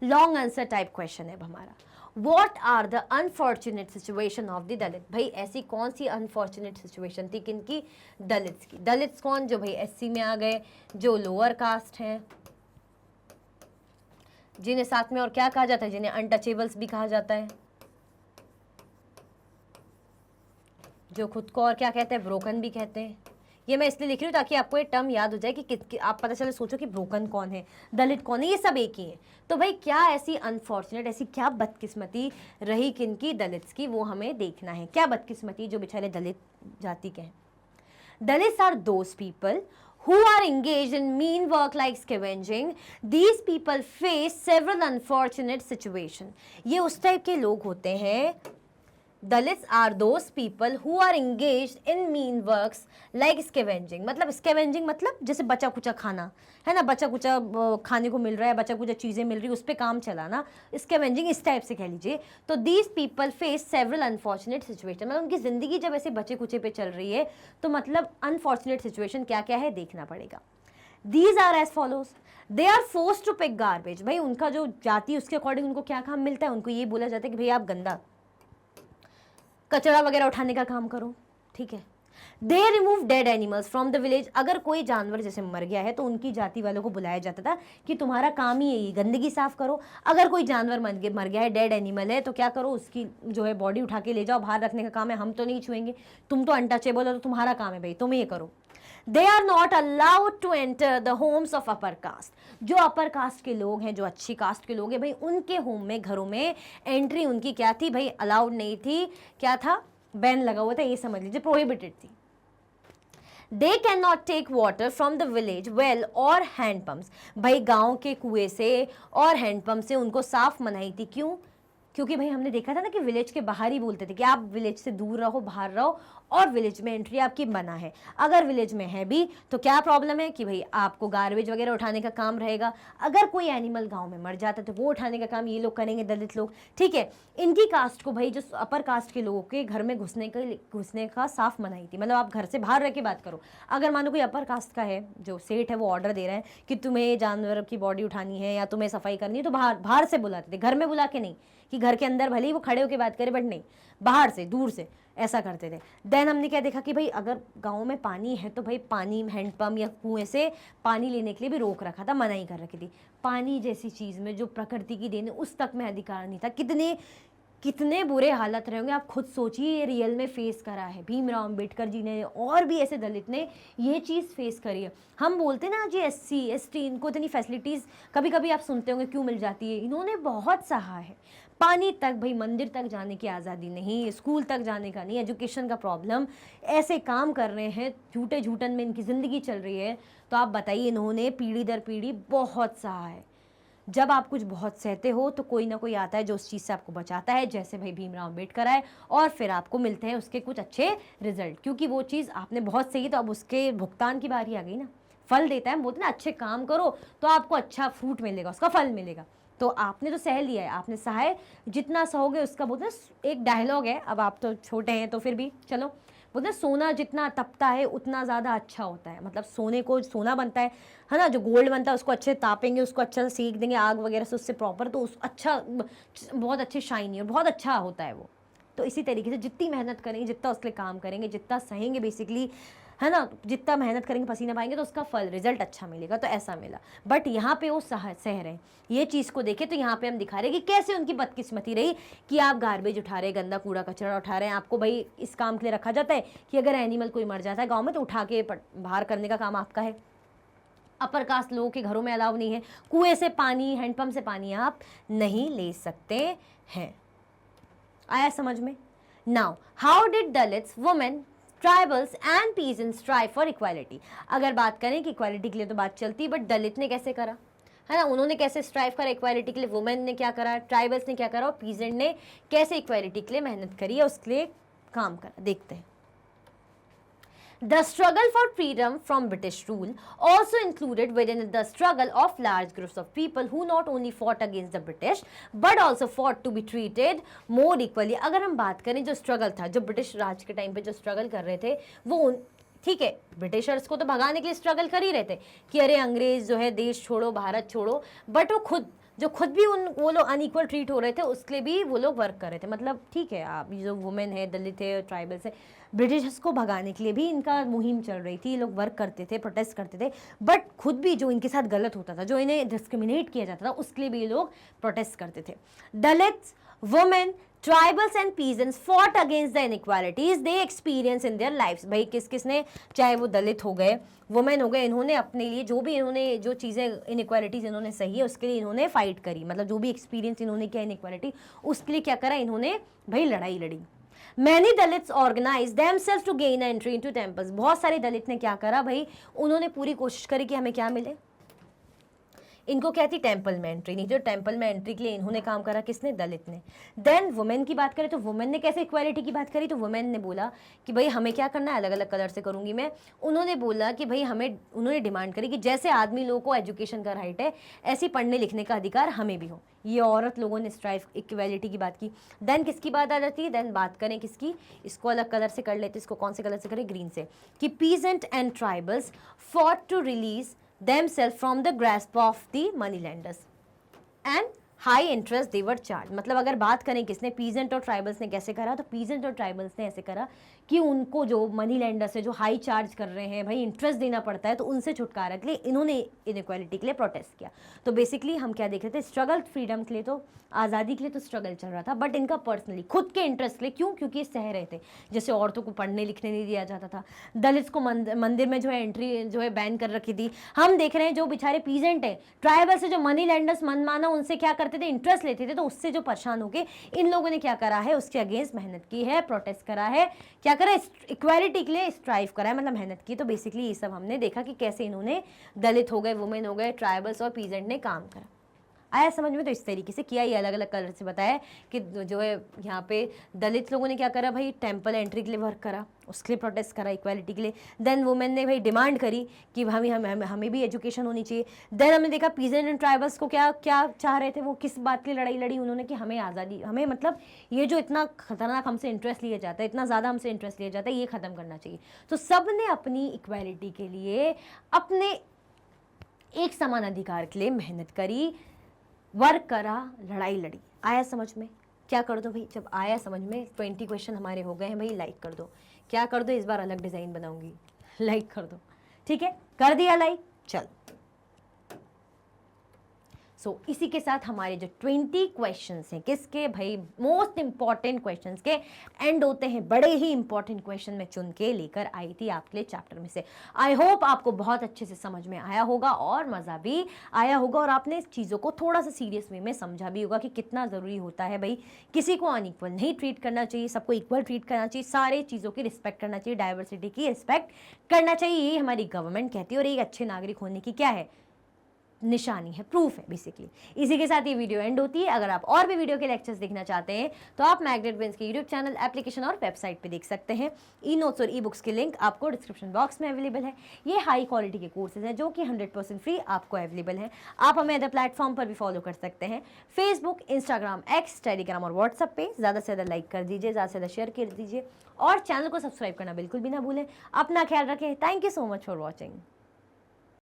लॉन्ग आंसर टाइप क्वेश्चन है हमारा। What are the unfortunate situation of the Dalit. भाई ऐसी कौन सी अनफॉर्चुनेट सिचुएशन थी, किनकी? दलित्स की। दलित्स कौन? जो भाई एससी में आ गए, जो लोअर कास्ट हैं, जिन्हें साथ में और क्या कहा जाता है, जिन्हें अनटचेबल्स भी कहा जाता है, जो खुद को और क्या कहते हैं, ब्रोकन भी कहते हैं। ये मैं इसलिए लिख रही हूँ ताकि आपको ये टर्म याद हो जाए कि आप पता चले, सोचो कि ब्रोकन कौन है, दलित कौन है, ये सब एक ही है। तो भाई क्या ऐसी अनफॉर्चुनेट, ऐसी क्या बदकिस्मती रही किनकी? दलित्स की। वो हमें देखना है, क्या बदकिस्मती जो बेचारे दलित जाति के हैं। Dalits are those people who are engaged in mean work like scavenging. These people face several unfortunate situations. ये उस टाइप के लोग होते हैं Dalits are those people who are engaged in mean works like scavenging. मतलब स्कैवेंजिंग मतलब जैसे बचा कुचा खाना है ना, बचा कुचा खाने को मिल रहा है, बचा कुचा चीज़ें मिल रही है, उस पर काम चलाना, स्कैवेंजिंग इस टाइप से कह लीजिए। तो these people face several unfortunate situation, मतलब उनकी ज़िंदगी जब ऐसे बचे कुचे पे चल रही है तो मतलब अनफॉर्चुनेट सिचुएशन क्या क्या है देखना पड़ेगा। These are as follows, they are force to pick garbage. भाई उनका जो जाति है उसके अकॉर्डिंग उनको क्या काम मिलता है, उनको ये बोला जाता है कि भाई आप गंदा कचरा वगैरह उठाने का काम करो, ठीक है। They remove dead animals from the village, अगर कोई जानवर जैसे मर गया है तो उनकी जाति वालों को बुलाया जाता था कि तुम्हारा काम ही है ये गंदगी साफ करो। अगर कोई जानवर मर गया है, डेड एनिमल है, तो क्या करो, उसकी जो है बॉडी उठा के ले जाओ, बाहर रखने का काम है, हम तो नहीं छुएंगे, तुम तो अनटचेबल हो, तो तुम्हारा काम है भाई, तुम ये करो। They are not allowed to enter the homes of upper caste, जो अपर कास्ट के लोग हैं, जो अच्छी कास्ट के लोग हैं, भाई उनके होम में, घरों में एंट्री उनकी क्या थी भाई, अलाउड नहीं थी। क्या था, बैन लगा हुआ था, ये समझ लीजिए, प्रोहिबिटेड थी। They can not take water from the village well और हैंड पम्प्स, भाई गांव के कुएं से और हैंडपम्प से उनको साफ मनाही थी। क्यों, क्योंकि भाई हमने देखा था ना कि विलेज के बाहर ही बोलते थे कि आप विलेज से दूर रहो, बाहर रहो, और विलेज में एंट्री आपकी मना है। अगर विलेज में है भी तो क्या प्रॉब्लम है कि भाई आपको गार्बेज वगैरह उठाने का काम रहेगा। अगर कोई एनिमल गांव में मर जाता है तो वो उठाने का काम ये लोग करेंगे, दलित लोग, ठीक है। इनकी कास्ट को भाई जो अपर कास्ट के लोगों के घर में घुसने का साफ मनाही थी। मतलब आप घर से बाहर रह के बात करो, अगर मानो कोई अपर कास्ट का है, जो सेठ है, वो ऑर्डर दे रहा है कि तुम्हें जानवर की बॉडी उठानी है या तुम्हें सफाई करनी है, तो बाहर से बुलाते थे, घर में बुला के नहीं, कि घर के अंदर भले ही वो खड़े होकर बात करे, बट नहीं, बाहर से, दूर से ऐसा करते थे। देन हमने क्या देखा कि भाई अगर गांव में पानी है तो भाई पानी हैंडपम्प या कुएं से पानी लेने के लिए भी रोक रखा था, मनाही कर रखी थी। पानी जैसी चीज़ में जो प्रकृति की देन है उस तक में अधिकार नहीं था। कितने बुरे हालत रहे होंगे, आप खुद सोचिए, ये रियल में फेस करा है भीमराव अंबेडकर जी ने, और भी ऐसे दलित ने ये चीज़ फेस करी है। हम बोलते हैं ना जी SC ST इनको इतनी फैसिलिटीज़ कभी कभी आप सुनते होंगे क्यों मिल जाती है, इन्होंने बहुत सहा है। पानी तक, भाई मंदिर तक जाने की आज़ादी नहीं, स्कूल तक जाने का नहीं, एजुकेशन का प्रॉब्लम, ऐसे काम कर रहे हैं, झूठे झूठन में इनकी ज़िंदगी चल रही है। तो आप बताइए, इन्होंने पीढ़ी दर पीढ़ी बहुत सहा है। जब आप कुछ बहुत सहते हो तो कोई ना कोई आता है जो उस चीज़ से आपको बचाता है, जैसे भाई भीमराव अम्बेडकर आए, और फिर आपको मिलते हैं उसके कुछ अच्छे रिजल्ट, क्योंकि वो चीज़ आपने बहुत सही, तो अब उसके भुगतान की बारी आ गई ना। फल देता है, बोलते ना अच्छे काम करो तो आपको अच्छा फ्रूट मिलेगा, उसका फल मिलेगा। तो आपने तो सह लिया है, आपने सहाय, जितना सहोगे उसका, बोलते हैं एक डायलॉग है, अब आप तो छोटे हैं तो फिर भी चलो, बोलते हैं सोना जितना तपता है उतना ज़्यादा अच्छा होता है। मतलब सोने को सोना बनता है ना, जो गोल्ड बनता है उसको अच्छे तापेंगे, उसको अच्छा सेक देंगे आग वगैरह से उससे प्रॉपर, तो उस अच्छा बहुत अच्छे शाइनी और बहुत अच्छा होता है वो। तो इसी तरीके से जितनी मेहनत करेंगे, जितना उसके लिए काम करेंगे, जितना सहेंगे बेसिकली, है ना, जितना मेहनत करेंगे, पसीना पाएंगे, तो उसका फल, रिजल्ट अच्छा मिलेगा। तो ऐसा मिला, बट यहाँ पे वो सह रहे हैं। ये चीज़ को देखे तो यहाँ पे हम दिखा रहे हैं कि कैसे उनकी बदकिस्मती रही कि आप गार्बेज उठा रहे हैं, गंदा कूड़ा कचरा उठा रहे हैं। आपको भाई इस काम के लिए रखा जाता है कि अगर एनिमल कोई मर जाता है गाँव में तो उठा के बाहर करने का काम आपका है। अपर कास्ट लोगों के घरों में अलाउ नहीं है, कुएं से पानी, हैंडपम्प से पानी आप नहीं ले सकते हैं। आया समझ में? Now how did Dalits, women, tribals and peasants strive for equality. अगर बात करें कि इक्वालिटी के लिए तो बात चलती है, बट दलित ने कैसे करा, है ना, उन्होंने कैसे स्ट्राइव करा इक्वालिटी के लिए, वुमेन ने क्या करा, ट्राइबल्स ने क्या करा, और पीजेंट ने कैसे इक्वालिटी के लिए मेहनत करी है, उसके लिए काम करा। देखते हैं। The struggle for freedom from British rule also included within it the struggle of large groups of people who not only fought against the British but also fought to be treated more equally। अगर हम बात करें जो स्ट्रगल था, जो ब्रिटिश राज के टाइम पे जो स्ट्रगल कर रहे थे, वो ठीक है, ब्रिटिशर्स को तो भगाने के लिए स्ट्रगल कर ही रहे थे कि अरे अंग्रेज जो है देश छोड़ो, भारत छोड़ो, बट वो खुद भी वो लोग अनइक्वल ट्रीट हो रहे थे, उसके लिए भी वो लोग वर्क कर रहे थे। मतलब ठीक है, आप जो वुमेन है, दलित है, ट्राइबल्स है, ब्रिटिशर्स को भगाने के लिए भी इनका मुहिम चल रही थी, ये लोग वर्क करते थे, प्रोटेस्ट करते थे, बट खुद भी जो इनके साथ गलत होता था, जो इन्हें डिस्क्रिमिनेट किया जाता था, उसके लिए भी ये लोग प्रोटेस्ट करते थे। Dalits, women, tribals and peasants fought against the inequalities they experience in their lifes. भाई किसने, चाहे वो दलित हो गए, वुमेन हो गए, इन्होंने अपने लिए जो चीज़ें इनइक्वालिटीज इन्होंने सही है उसके लिए इन्होंने फाइट करी। मतलब जो भी एक्सपीरियंस इन्होंने किया इनइक्वालिटी, उसके लिए क्या करा इन्होंने, भाई लड़ाई लड़ी। Many Dalits organise themselves to gain entry into temples. बहुत सारे दलित ने क्या करा भाई, उन्होंने पूरी कोशिश करी कि हमें क्या मिले, इनको क्या थी, टेम्पल में एंट्री नहीं, जो टेम्पल में एंट्री के लिए इन्होंने काम करा, किसने, दलित ने। देन वुमेन की बात करें तो वुमेन ने कैसे इक्वालिटी की बात करी, तो वुमेन ने बोला कि भाई हमें क्या करना है, अलग अलग कलर से करूंगी मैं। उन्होंने बोला कि भाई हमें, उन्होंने डिमांड करी कि जैसे आदमी लोगों को एजुकेशन का राइट है, ऐसे पढ़ने लिखने का अधिकार हमें भी हो। ये औरत लोगों ने स्ट्राइव इक्वालिटी की बात की। देन किसकी बात आ जाती है, देन बात करें किसकी, इसको अलग कलर से कर लेते, इसको कौन से कलर से करें, ग्रीन से, कि peasant and tribals fought to release themselves from the grasp of the money lenders and high interest they were charged। मतलब अगर बात करें किसने, पीजेंट और ट्राइबल्स ने कैसे करा, तो पीजेंट और ट्राइबल्स ने ऐसे करा कि उनको जो मनी लेंडर्स है, जो हाई चार्ज कर रहे हैं, भाई इंटरेस्ट देना पड़ता है, तो उनसे छुटकारा के लिए इन्होंने इनइक्वालिटी के लिए प्रोटेस्ट किया। तो बेसिकली हम क्या देख रहे थे, स्ट्रगल फ्रीडम के लिए, तो आज़ादी के लिए तो स्ट्रगल चल रहा था, बट इनका पर्सनली खुद के इंटरेस्ट के लिए, क्यों, क्योंकि ये सह रहे थे। जैसे औरतों को पढ़ने लिखने नहीं दिया जाता था, दलित को मंदिर में जो है एंट्री जो है बैन कर रखी थी। हम देख रहे हैं जो बेचारे पीजेंट है, ट्राइबल से जो मनी लेंडर्स मनमाना उनसे क्या करते थे, इंटरेस्ट लेते थे, तो उससे जो परेशान होके इन लोगों ने क्या करा है, उसके अगेंस्ट मेहनत की है, प्रोटेस्ट करा है, क्या करा, इक्वालिटी के लिए स्ट्राइव करा है, मतलब मेहनत की। तो बेसिकली ये सब हमने देखा कि कैसे इन्होंने, दलित हो गए, वुमेन हो गए, ट्राइबल्स और पीजेंट ने काम करा। आया समझ में? तो इस तरीके से किया, ये अलग अलग कलर से बताया कि जो है यहाँ पे दलित लोगों ने क्या करा, भाई टेम्पल एंट्री के लिए वर्क करा, उसके लिए प्रोटेस्ट करा, इक्वालिटी के लिए। देन वुमेन ने भाई डिमांड करी कि हमें भी एजुकेशन होनी चाहिए। देन हमने देखा पीजेंट एंड ट्राइबल्स को क्या क्या चाह रहे थे, वो किस बात की लड़ाई लड़ी उन्होंने, कि हमें आज़ादी, हमें मतलब ये जो इतना खतरनाक हमसे इंटरेस्ट लिया जाता है, इतना ज़्यादा हमसे इंटरेस्ट लिया जाता है, ये ख़त्म करना चाहिए। तो सब ने अपनी इक्वालिटी के लिए, अपने एक समान अधिकार के लिए मेहनत करी, वर्क करा, लड़ाई लड़ी। आया समझ में? क्या कर दो भाई, जब आया समझ में, 20 क्वेश्चन हमारे हो गए हैं भाई, लाइक कर दो। क्या कर दो, इस बार अलग डिज़ाइन बनाऊंगी, लाइक कर दो, ठीक है, कर दिया लाइक, चल। सो इसी के साथ हमारे जो 20 क्वेश्चंस हैं, किसके भाई, मोस्ट इंपॉर्टेंट क्वेश्चंस के एंड होते हैं। बड़े ही इंपॉर्टेंट क्वेश्चन मैं चुन के लेकर आई थी आपके लिए चैप्टर में से। आई होप आपको बहुत अच्छे से समझ में आया होगा और मज़ा भी आया होगा, और आपने इस चीज़ों को थोड़ा सा सीरियस वे में समझा भी होगा कि कितना ज़रूरी होता है भाई, किसी को अनइक्वल नहीं ट्रीट करना चाहिए, सबको इक्वल ट्रीट करना चाहिए, सारे चीज़ों की रिस्पेक्ट करना चाहिए, डाइवर्सिटी की रिस्पेक्ट करना चाहिए। ये हमारी गवर्नमेंट कहती है, और एक अच्छे नागरिक होने की क्या है, निशानी है, प्रूफ है बेसिकली। इसी के साथ ये वीडियो एंड होती है। अगर आप और भी वीडियो के लेक्चर्स देखना चाहते हैं तो आप मैग्नेट ब्रेन्स के यूट्यूब चैनल, एप्लीकेशन और वेबसाइट पे देख सकते हैं। ई नोट्स और ई बुक्स के लिंक आपको डिस्क्रिप्शन बॉक्स में अवेलेबल है। ये हाई क्वालिटी के कोर्सेज हैं जो कि 100% फ्री आपको अवेलेबल हैं। आप हमें अदर प्लेटफॉर्म पर भी फॉलो कर सकते हैं, फेसबुक, इंस्टाग्राम, एक्स, टेलीग्राम और व्हाट्सएप पे। ज़्यादा से ज़्यादा लाइक कर दीजिए, ज़्यादा से ज़्यादा शेयर कर दीजिए, और चैनल को सब्सक्राइब करना बिल्कुल भी ना भूलें। अपना ख्याल रखें। Thank you so much for watching.